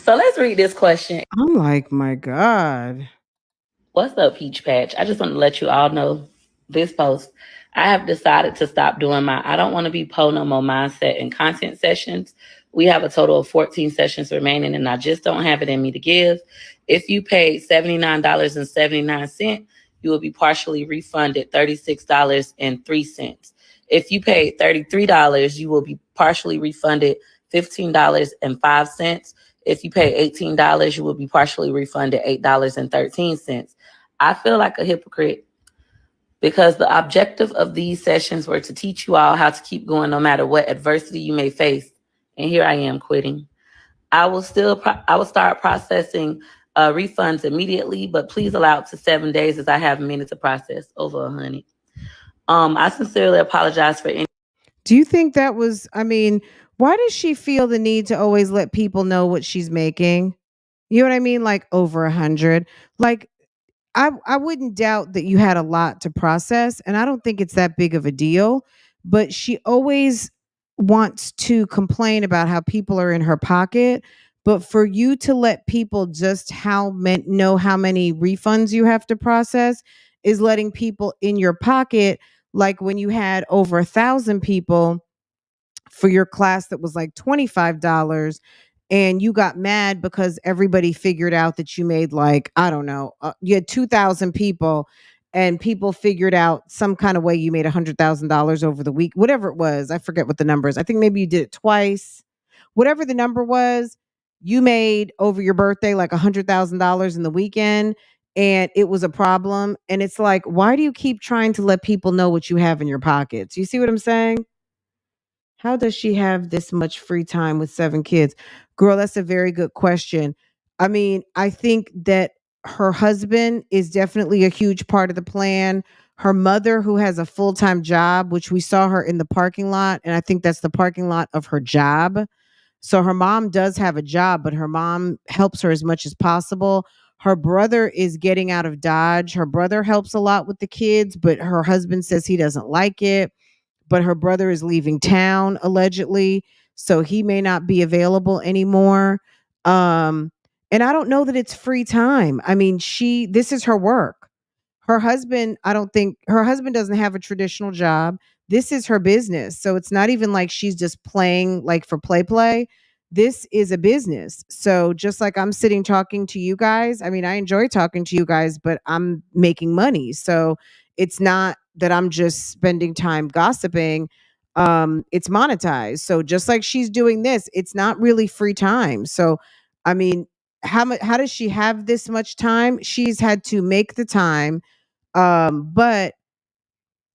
So let's read this question. I'm like, my God. What's up, Peach Patch? I just want to let you all know this post. I have decided to stop doing my I don't want to be po no more mindset and content sessions. We have a total of 14 sessions remaining, and I just don't have it in me to give. If you paid $79.79, you will be partially refunded $36.03. If you paid $33, you will be partially refunded $15.05. If you pay $18, you will be partially refunded $8.13. I feel like a hypocrite because the objective of these sessions were to teach you all how to keep going no matter what adversity you may face. And here I am quitting. I will start processing refunds immediately, but please allow up to 7 days as I have a minute to process over 100. I sincerely apologize for any. Do you think that was, I mean, why does she feel the need to always let people know what she's making? You know what I mean? Like over 100. Like, I wouldn't doubt that you had a lot to process, and I don't think it's that big of a deal. But she always wants to complain about how people are in her pocket. But for you to let people just know how many refunds you have to process is letting people in your pocket. Like when you had over 1,000 people for your class that was like $25, and you got mad because everybody figured out that you made like, I don't know, you had 2,000 people and people figured out some kind of way you made $100,000 over the week, whatever it was. I forget what the number is. I think maybe you did it twice. Whatever the number was, you made over your birthday like $100,000 in the weekend, and it was a problem. And it's like, why do you keep trying to let people know what you have in your pockets? You see what I'm saying? How does she have this much free time with 7 kids? Girl, that's a very good question. I mean, I think that her husband is definitely a huge part of the plan. Her mother, who has a full-time job, which we saw her in the parking lot, and I think that's the parking lot of her job. So her mom does have a job, but her mom helps her as much as possible. Her brother is getting out of Dodge. Her brother helps a lot with the kids, but her husband says he doesn't like it. But her brother is leaving town allegedly, so he may not be available anymore. Um, and I don't know that it's free time. I mean, this is her work. Her husband, I don't think her husband doesn't have a traditional job. This is her business. So it's not even like she's just playing like for play. This is a business. So just like I'm sitting talking to you guys, I mean, I enjoy talking to you guys, but I'm making money. So it's not that I'm just spending time gossiping. It's monetized. So just like she's doing this, it's not really free time. So I mean, how does she have this much time? She's had to make the time. But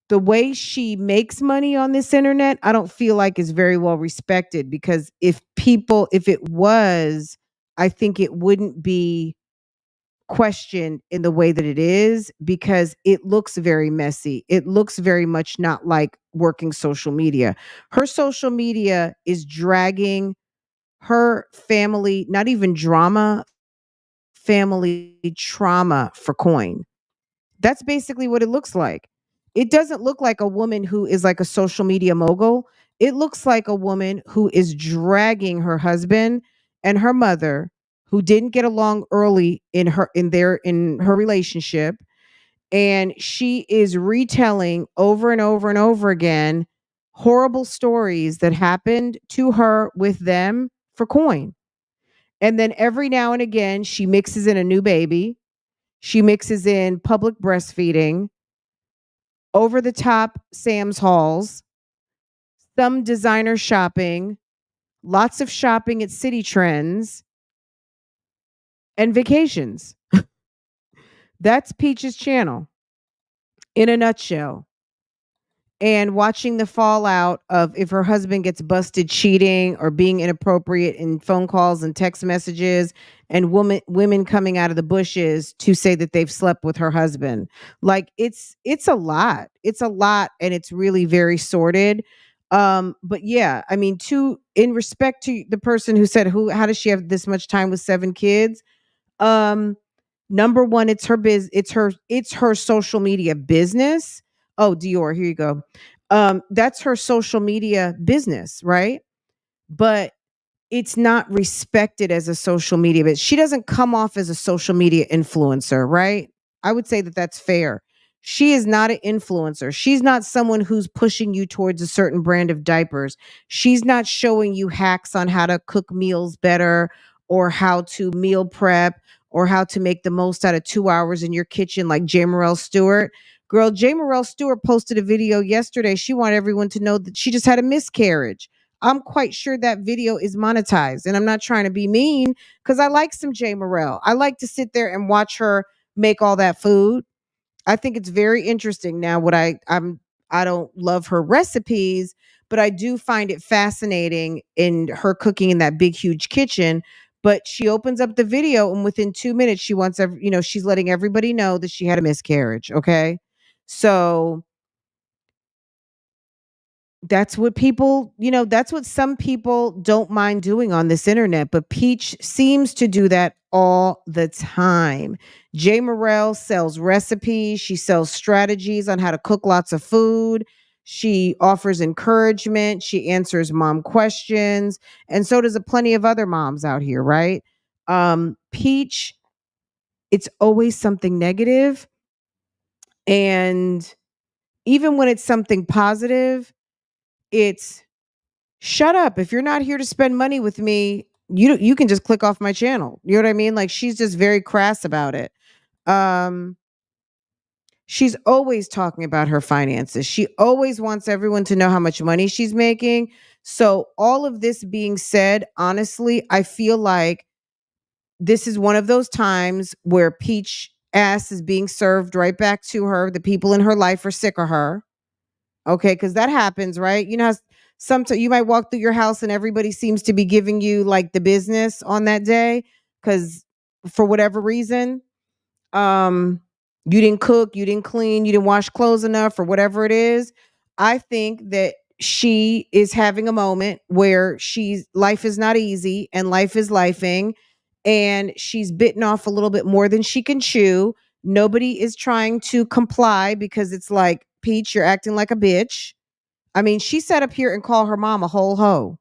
the way she makes money on this internet, I don't feel like is very well respected, because if it was, I think it wouldn't be questioned in the way that it is, because it looks very messy. It looks very much not like working social media. Her social media is dragging her family, not even drama, family trauma for coin. That's basically what it looks like. It doesn't look like a woman who is like a social media mogul. It looks like a woman who is dragging her husband and her mother, who didn't get along early in her relationship, and she is retelling over and over and over again horrible stories that happened to her with them for coin. And then every now and again she mixes in a new baby. She mixes in public breastfeeding, over the top Sam's hauls, some designer shopping, lots of shopping at City Trends, and vacations. That's Peach's channel in a nutshell. And watching the fallout of if her husband gets busted cheating or being inappropriate in phone calls and text messages, and women coming out of the bushes to say that they've slept with her husband. Like it's a lot. It's a lot, and it's really very sordid. But yeah, I mean, in respect to the person who said how does she have this much time with 7 kids? Um Number one, it's her social media business. Oh, Dior, here you go. That's her social media business, right? But it's not respected as a social media, but she doesn't come off as a social media influencer, right? I would say that that's fair. She is not an influencer. She's not someone who's pushing you towards a certain brand of diapers. She's not showing you hacks on how to cook meals better or how to meal prep or how to make the most out of 2 hours in your kitchen like J. Morrell Stewart. Girl, J. Morrell Stewart posted a video yesterday. She wanted everyone to know that she just had a miscarriage. I'm quite sure that video is monetized. And I'm not trying to be mean because I like some J. Morrell. I like to sit there and watch her make all that food. I think it's very interesting. Now, I don't love her recipes, but I do find it fascinating in her cooking in that big, huge kitchen. But she opens up the video, and within 2 minutes, she wants she's letting everybody know that she had a miscarriage. Okay, so that's what people, that's what some people don't mind doing on this internet. But Peach seems to do that all the time. J. Morrell sells recipes. She sells strategies on how to cook lots of food. She offers encouragement. She answers mom questions. And so does a plenty of other moms out here, right? Peach, it's always something negative. And even when it's something positive, it's shut up. If you're not here to spend money with me, you can just click off my channel. You know what I mean? Like, she's just very crass about it. She's always talking about her finances. She always wants everyone to know how much money she's making. So all of this being said, honestly, I feel like this is one of those times where Peach ass is being served right back to her. The people in her life are sick of her. Okay, because that happens, right? You know how sometimes you might walk through your house and everybody seems to be giving you like the business on that day because for whatever reason, you didn't cook, you didn't clean, you didn't wash clothes enough, or whatever it is. I think that she is having a moment where life is not easy and life is lifing, and she's bitten off a little bit more than she can chew. Nobody is trying to comply because it's like, Peach, you're acting like a bitch. I mean, she sat up here and called her mom a whole hoe.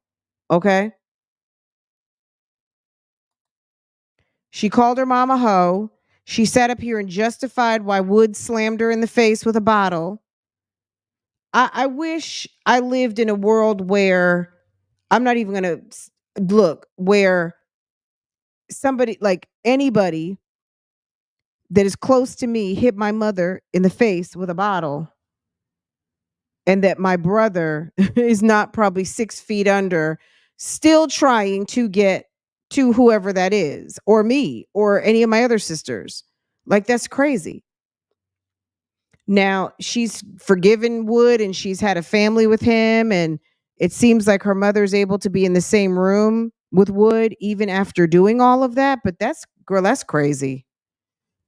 Okay. She called her mom a hoe. She sat up here and justified why Wood slammed her in the face with a bottle. I wish I lived in a world where I'm not even going to look, where somebody, like anybody that is close to me, hit my mother in the face with a bottle, and that my brother is not probably 6 feet under, still trying to get to whoever that is, or me, or any of my other sisters. Like, that's crazy. Now, she's forgiven Wood and she's had a family with him, and it seems like her mother's able to be in the same room with Wood even after doing all of that. But that's crazy.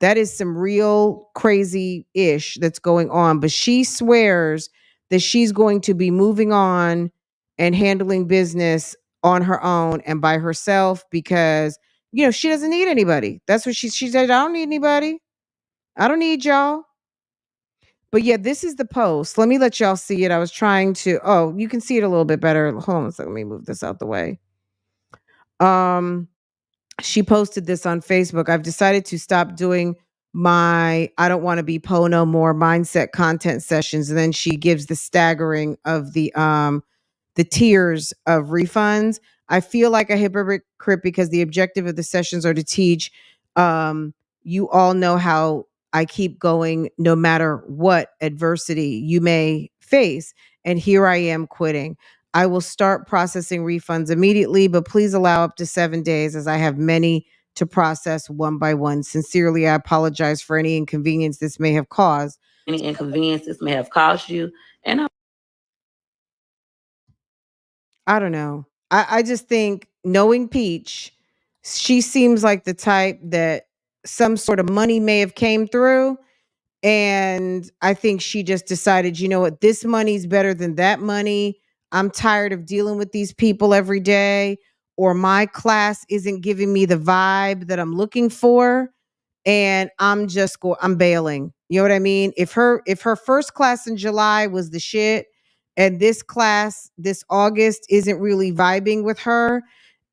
That is some real crazy ish that's going on. But she swears that she's going to be moving on and handling business on her own and by herself because, she doesn't need anybody. That's what she said. I don't need anybody. I don't need y'all. But yeah, this is the post. Let me let y'all see it. I was trying to, you can see it a little bit better. Hold on a second. Let me move this out the way. She posted this on Facebook. I've decided to stop doing my I don't want to be Po no more mindset content sessions. And then she gives the staggering of the tiers of refunds. I feel like a hypocrite because the objective of the sessions are to teach. You all know how I keep going no matter what adversity you may face. And here I am quitting. I will start processing refunds immediately, but please allow up to 7 days as I have many to process one by one. Sincerely, I apologize for any inconvenience this may have caused. Any inconvenience this may have caused you. And I don't know. I just think, knowing Peach, she seems like the type that some sort of money may have came through. And I think she just decided, you know what, this money's better than that money. I'm tired of dealing with these people every day, or my class isn't giving me the vibe that I'm looking for. And I'm bailing. You know what I mean? If her first class in July was the shit, and this class this August isn't really vibing with her,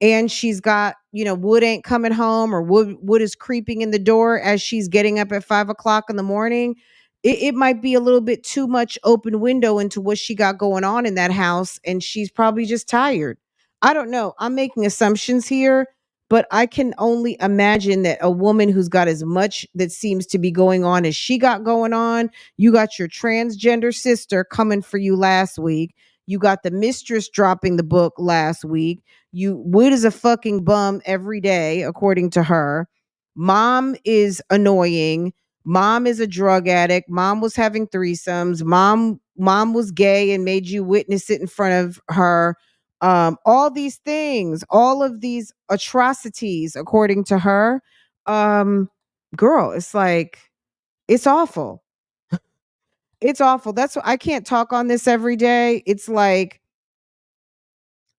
and she's got, Wood ain't coming home, or Wood is creeping in the door as she's getting up at 5 o'clock in the morning. It might be a little bit too much open window into what she got going on in that house, and she's probably just tired. I don't know. I'm making assumptions here, but I can only imagine that a woman who's got as much that seems to be going on as she got going on, you got your transgender sister coming for you last week. You got the mistress dropping the book last week. Wood is a fucking bum every day, according to her. Mom is annoying. Mom is a drug addict. Mom was having threesomes. Mom was gay and made you witness it in front of her. All these things, all of these atrocities, according to her. Girl, it's like, it's awful. It's awful. That's why I can't talk on this every day. It's like,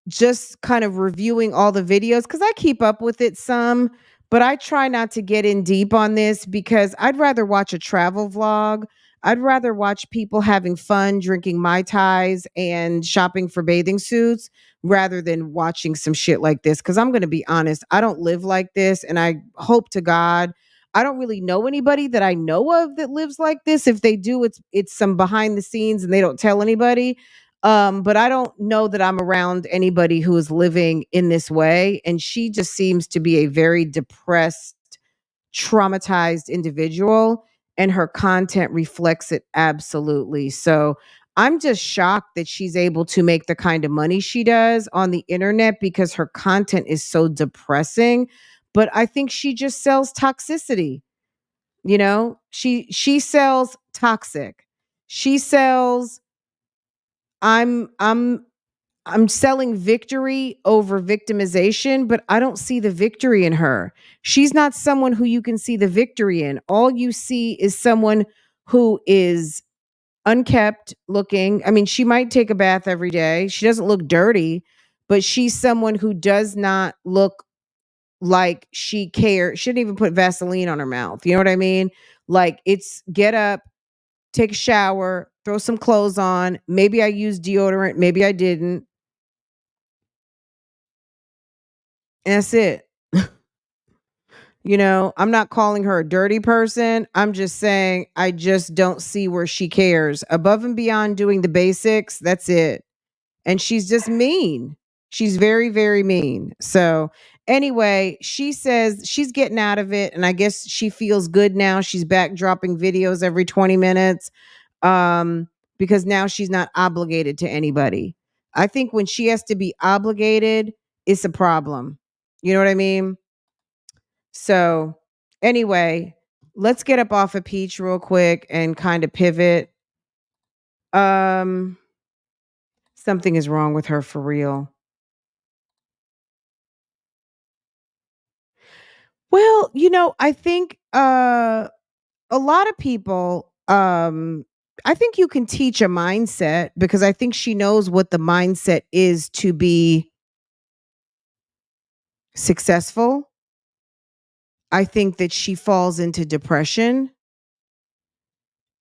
just kind of reviewing all the videos, because I keep up with it some, but I try not to get in deep on this because I'd rather watch a travel vlog. I'd rather watch people having fun, drinking Mai Tais and shopping for bathing suits rather than watching some shit like this. Because I'm going to be honest, I don't live like this. And I hope to God, I don't really know anybody that I know of that lives like this. If they do, it's some behind the scenes and they don't tell anybody. But I don't know that I'm around anybody who is living in this way. And she just seems to be a very depressed, traumatized individual, and her content reflects it absolutely. So I'm just shocked that she's able to make the kind of money she does on the internet because her content is so depressing. But I think she just sells toxicity. She sells toxic. She sells I'm I'm selling victory over victimization, but I don't see the victory in her. She's not someone who you can see the victory in. All you see is someone who is unkept looking. I mean, she might take a bath every day. She doesn't look dirty, but she's someone who does not look like she cares. She didn't even put Vaseline on her mouth. You know what I mean? Like, it's get up, take a shower, throw some clothes on. Maybe I used deodorant, maybe I didn't. And that's it. I'm not calling her a dirty person. I'm just saying I just don't see where she cares. Above and beyond doing the basics, that's it. And she's just mean. She's very, very mean. So, anyway, she says she's getting out of it. And I guess she feels good now. She's back dropping videos every 20 minutes because now she's not obligated to anybody. I think when she has to be obligated, it's a problem. You know what I mean? So, anyway, let's get up off of Peach real quick and kind of pivot. Um, Something is wrong with her for real. Well, I think a lot of people I think you can teach a mindset because I think she knows what the mindset is to be successful. I think that she falls into depression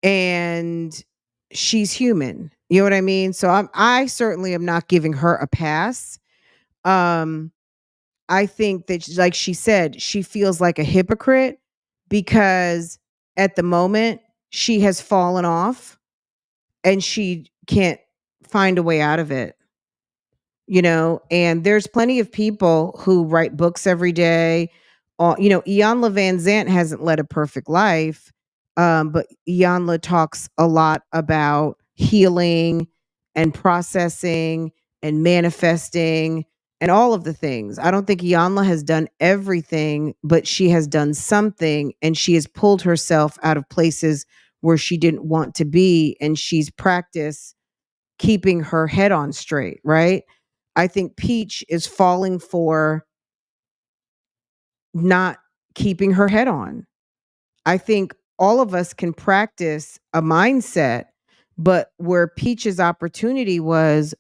and she's human. You know what I mean? So I certainly am not giving her a pass. Um I think that, like she said, she feels like a hypocrite because at the moment she has fallen off and she can't find a way out of it. And there's plenty of people who write books every day. Iyanla Van Zant hasn't led a perfect life, but Iyanla talks a lot about healing and processing and manifesting and all of the things. I don't think Iyanla has done everything, but she has done something, and she has pulled herself out of places where she didn't want to be, and she's practiced keeping her head on straight, right? I think Peach is falling for not keeping her head on. I think all of us can practice a mindset, but where Peach's opportunity was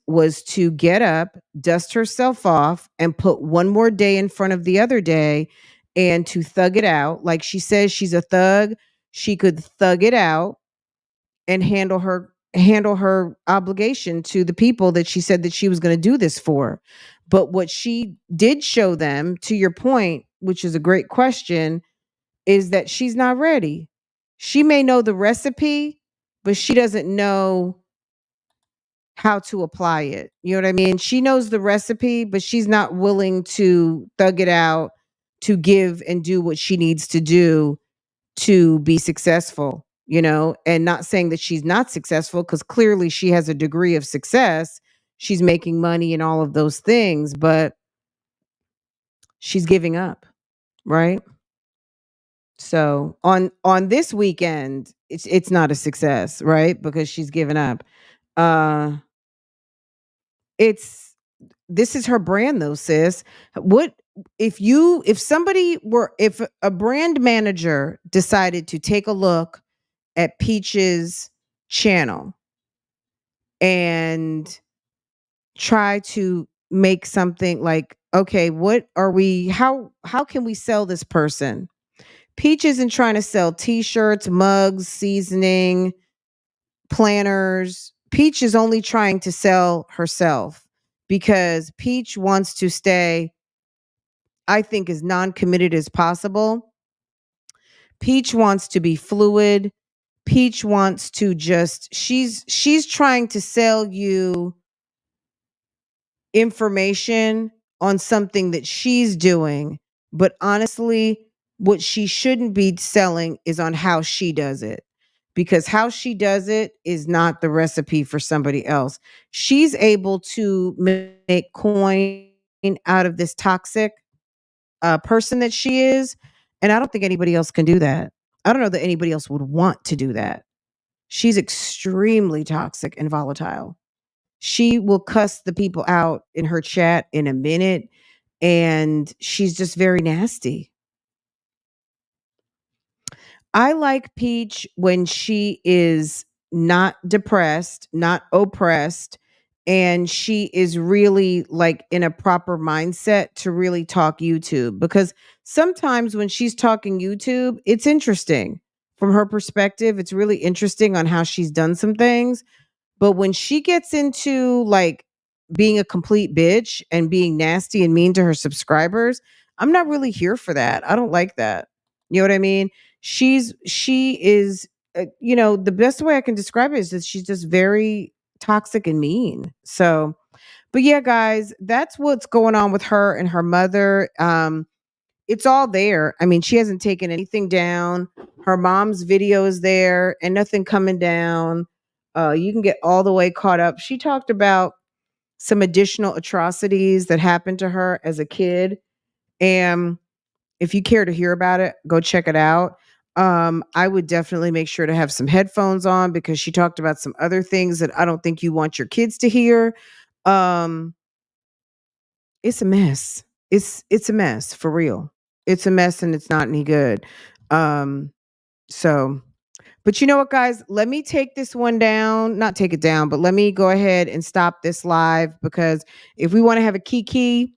to get up, dust herself off, and put one more day in front of the other day and to thug it out. Like she says, she's a thug. She could thug it out and handle her handle her obligation to the people that she said that she was going to do this for. But what she did show them, to your point, which is a great question, is that she's not ready. She may know the recipe, but she doesn't know how to apply it. You know what I mean? She knows the recipe, but she's not willing to thug it out to give and do what she needs to do to be successful, you know, and not saying that she's not successful because clearly she has a degree of success. She's making money and all of those things, but she's giving up, right? So on this weekend, it's not a success, right? Because she's given up. Uh it's this is her brand though, sis. What if a brand manager decided to take a look at Peach's channel and try to make something like, okay, how can we sell this person? Peach isn't trying to sell t-shirts, mugs, seasoning, planners. Peach is only trying to sell herself because Peach wants to stay, I think, as non-committed as possible. Peach wants to be fluid. Peach wants to just she's trying to sell you information on something that she's doing, but honestly, what she shouldn't be selling is on how she does it. Because how she does it is not the recipe for somebody else. She's able to make coin out of this toxic person that she is. And I don't think anybody else can do that. I don't know that anybody else would want to do that. She's extremely toxic and volatile. She will cuss the people out in her chat in a minute, and she's just very nasty. I like Peach when she is not depressed, not oppressed, and she is really like in a proper mindset to really talk YouTube. Because sometimes when she's talking YouTube, it's interesting from her perspective. It's really interesting on how she's done some things. But when she gets into like being a complete bitch and being nasty and mean to her subscribers, I'm not really here for that. I don't like that. You know what I mean? She is you know, the best way I can describe it is that she's just very toxic and mean. So, but yeah, guys, that's what's going on with her and her mother. It's all there. I mean, she hasn't taken anything down. Her mom's video is there and nothing coming down. You can get all the way caught up. She talked about some additional atrocities that happened to her as a kid. And if you care to hear about it, go check it out. I would definitely make sure to have some headphones on because she talked about some other things that I don't think you want your kids to hear. Um, it's a mess. It's a mess for real. It's a mess and it's not any good. Um, so but you know what, guys? Let me take this one down. Not take it down, but let me go ahead and stop this live because if we want to have a kiki,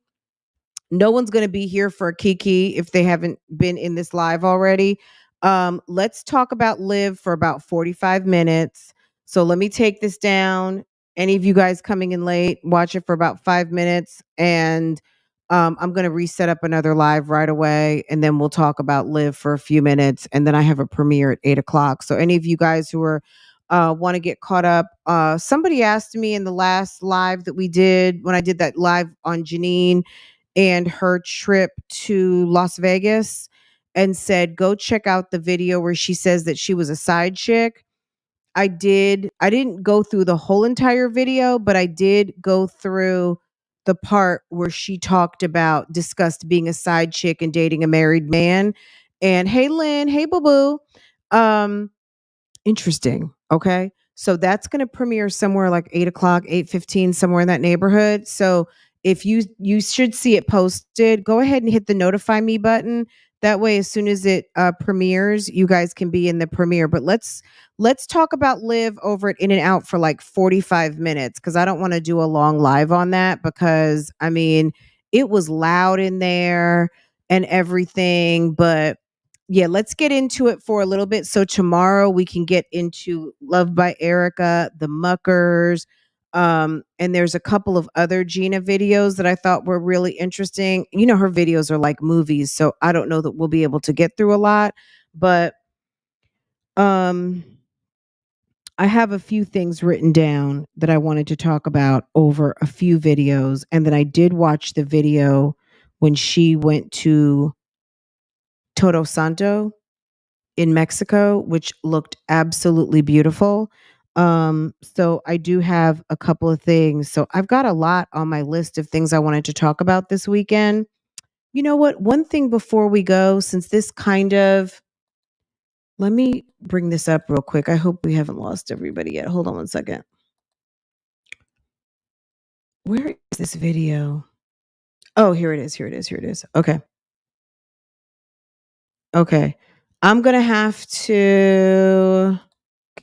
no one's going to be here for a kiki if they haven't been in this live already. Let's talk about Live for about 45 minutes. So let me take this down. Any of you guys coming in late, watch it for about 5 minutes. And I'm going to reset up another live right away. And then we'll talk about Live for a few minutes. And then I have a premiere at 8 o'clock. So any of you guys who are want to get caught up, somebody asked me in the last live that we did, when I did that live on Janine and her trip to Las Vegas, and said, go check out the video where she says that she was a side chick. I did. I didn't go through the whole entire video, but I did go through the part where she discussed being a side chick and dating a married man. And hey, Lynn, hey, boo boo. Interesting. Okay. So that's going to premiere somewhere like 8 o'clock, 8:15, somewhere in that neighborhood. So if you should see it posted, go ahead and hit the notify me button. That way, as soon as it premieres, you guys can be in the premiere. But let's talk about Live over at In and Out for like 45 minutes because I don't want to do a long live on that because I mean it was loud in there and everything, but yeah, let's get into it for a little bit. So tomorrow we can get into Love by Erica, The Muckers, and there's a couple of other Gina videos that I thought were really interesting. You know, her videos are like movies, so I don't know that we'll be able to get through a lot, but um I have a few things written down that I wanted to talk about over a few videos, and then I did watch the video when she went to Todo Santo in Mexico, which looked absolutely beautiful. So I do have a couple of things. So I've got a lot on my list of things I wanted to talk about this weekend. You know what? One thing before we go, since this kind of, let me bring this up real quick. I hope we haven't lost everybody yet. Hold on one second. Where is this video? Oh, here it is. Here it is. Here it is. Okay. Okay. I'm going to have to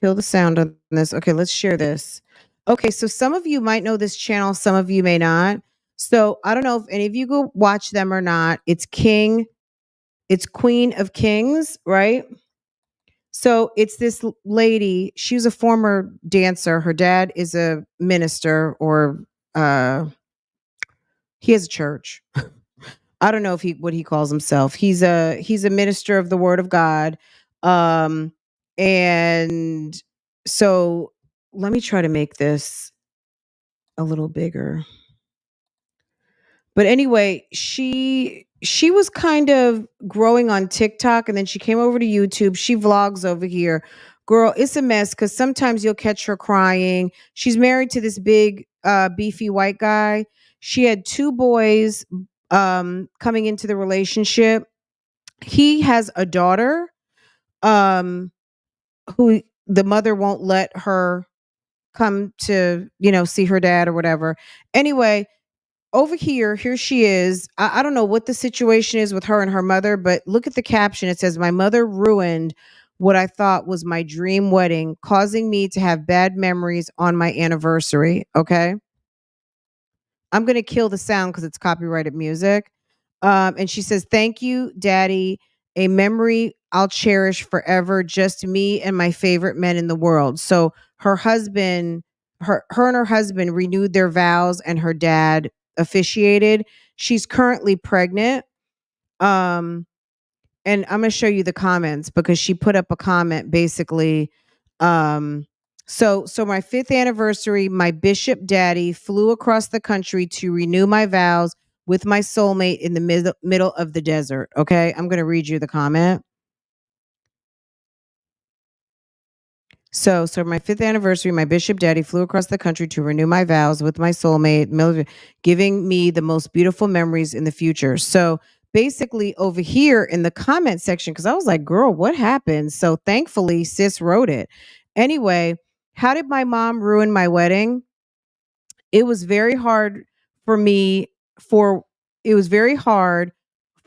kill the sound on this. Okay, let's share this. Okay, so some of you might know this channel, some of you may not. So I don't know if any of you go watch them or not. It's Queen of Kings, right? So it's this lady. She's a former dancer. Her dad is a minister, or he has a church. I don't know if what he calls himself. He's a minister of the Word of God. And so let me try to make this a little bigger. But anyway, she was kind of growing on TikTok, and then she came over to YouTube. She vlogs over here. Girl, it's a mess because sometimes you'll catch her crying. She's married to this big beefy white guy. She had 2 boys coming into the relationship. He has a daughter who the mother won't let her come to, see her dad or whatever. Anyway, over here she is. I don't know what the situation is with her and her mother, but look at the caption. It says, "My mother ruined what I thought was my dream wedding, causing me to have bad memories on my anniversary." Okay. I'm going to kill the sound because it's copyrighted music. And she says, "Thank you, Daddy. A memory I'll cherish forever. Just me and my favorite men in the world." So her husband, her and her husband renewed their vows, and her dad officiated. She's currently pregnant. And I'm going to show you the comments because she put up a comment basically. So my 5th anniversary, my bishop daddy flew across the country to renew my vows with my soulmate in the middle of the desert. Okay, I'm going to read you the comment. So my 5th anniversary, my bishop daddy flew across the country to renew my vows with my soulmate, giving me the most beautiful memories in the future. So basically over here in the comment section, because I was like, girl, what happened? So thankfully sis wrote it. Anyway, how did my mom ruin my wedding? It was very hard for me it was very hard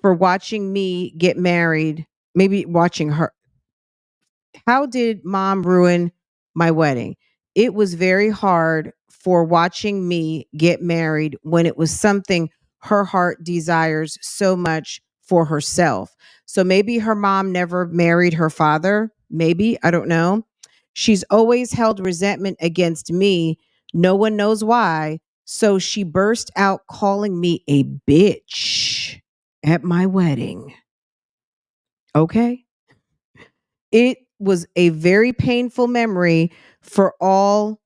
for watching me get married, maybe watching her. How did mom ruin my wedding? It was very hard for watching me get married when it was something her heart desires so much for herself. So maybe her mom never married her father. Maybe, I don't know. She's always held resentment against me. No one knows why. So she burst out calling me a bitch at my wedding. Okay. It was a very painful memory for all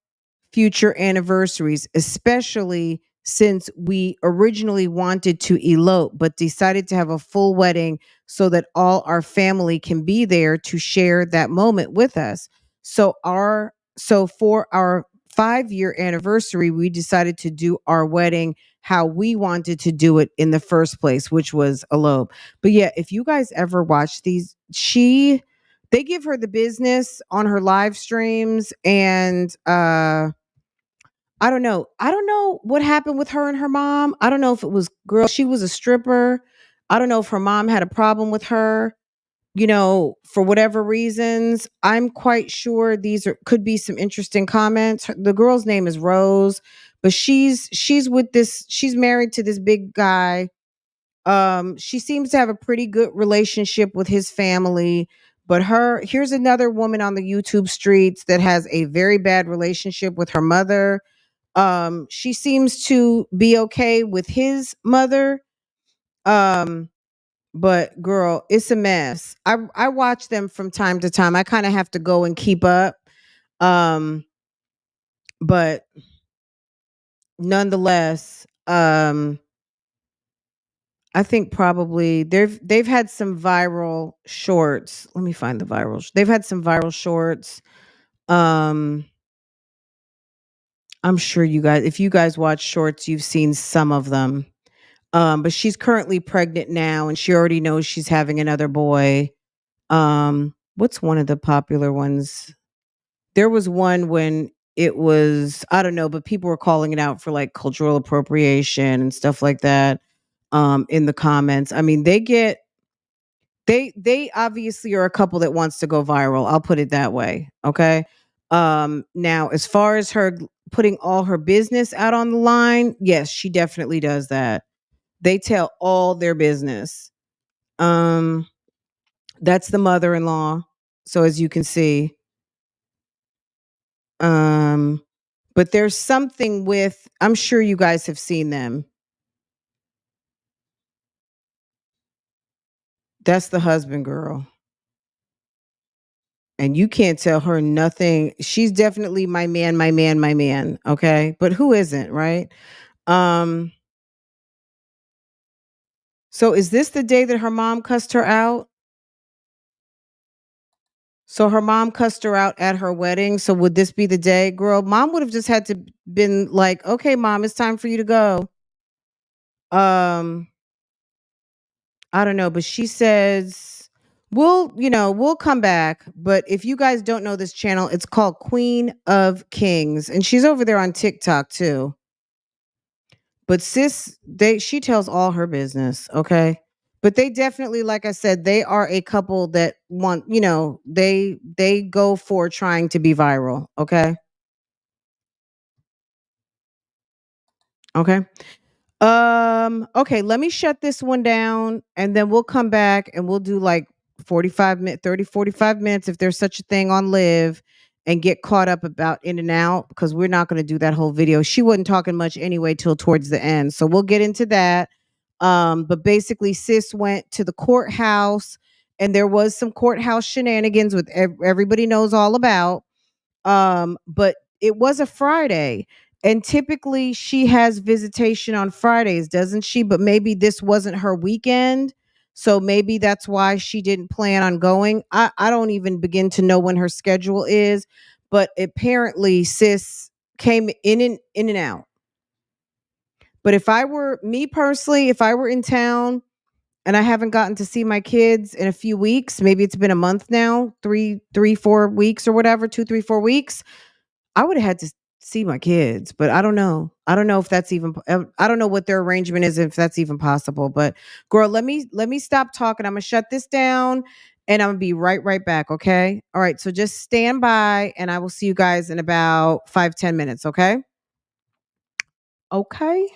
future anniversaries, especially since we originally wanted to elope, but decided to have a full wedding so that all our family can be there to share that moment with us. So for our 5-year anniversary, we decided to do our wedding how we wanted to do it in the first place, which was elope. But yeah, if you guys ever watch these, they give her the business on her live streams, and I don't know. I don't know what happened with her and her mom. I don't know if it was she was a stripper. I don't know if her mom had a problem with her, for whatever reasons. I'm quite sure could be some interesting comments. The girl's name is Rose, but she's married to this big guy. She seems to have a pretty good relationship with his family. But here's another woman on the YouTube streets that has a very bad relationship with her mother. She seems to be okay with his mother. But girl, it's a mess. I watch them from time to time. I kind of have to go and keep up. Um, but nonetheless, I think probably they've had some viral shorts. Let me find the viral. They've had some viral shorts. Um, I'm sure if you guys watch shorts, you've seen some of them. But she's currently pregnant now, and she already knows she's having another boy. What's one of the popular ones? There was one when it was, I don't know, but people were calling it out for like cultural appropriation and stuff like that. In the comments. I mean, they obviously are a couple that wants to go viral. I'll put it that way. Okay. Now as far as her putting all her business out on the line, yes, she definitely does that. They tell all their business. Um, that's the mother-in-law. So as you can see, um, but there's something with, I'm sure you guys have seen them. That's the husband, girl. And you can't tell her nothing. She's definitely my man, my man, my man. Okay. But who isn't, right? Um, so is this the day that her mom cussed her out? So her mom cussed her out at her wedding. So would this be the day? Girl, mom would have just had to been like, okay, mom, it's time for you to go. Um, I don't know, but she says, we'll come back. But if you guys don't know this channel, it's called Queen of Kings. And she's over there on TikTok too. But sis, she tells all her business, okay? But they definitely, like I said, they are a couple that want, they go for trying to be viral, okay? Okay. Okay, let me shut this one down and then we'll come back and we'll do like 45 minutes if there's such a thing on live and get caught up about In and Out because we're not going to do that whole video. She wasn't talking much anyway till towards the end. So we'll get into that. But basically sis went to the courthouse and there was some courthouse shenanigans with everybody knows all about. But it was a Friday. And typically she has visitation on Fridays, doesn't she? But maybe this wasn't her weekend. So maybe that's why she didn't plan on going. I don't even begin to know when her schedule is. But apparently sis came in and out. But if I were me personally, if I were in town and I haven't gotten to see my kids in a few weeks, maybe it's been a month now, 4 weeks or whatever, 2, 3, 4 weeks, I would have had to see my kids, but I don't know. I don't know if that's even. I don't know what their arrangement is, if that's even possible. But girl, let me stop talking. I'm gonna shut this down, and I'm gonna be right back. Okay. All right. So just stand by, and I will see you guys in about 5-10 minutes. Okay. Okay.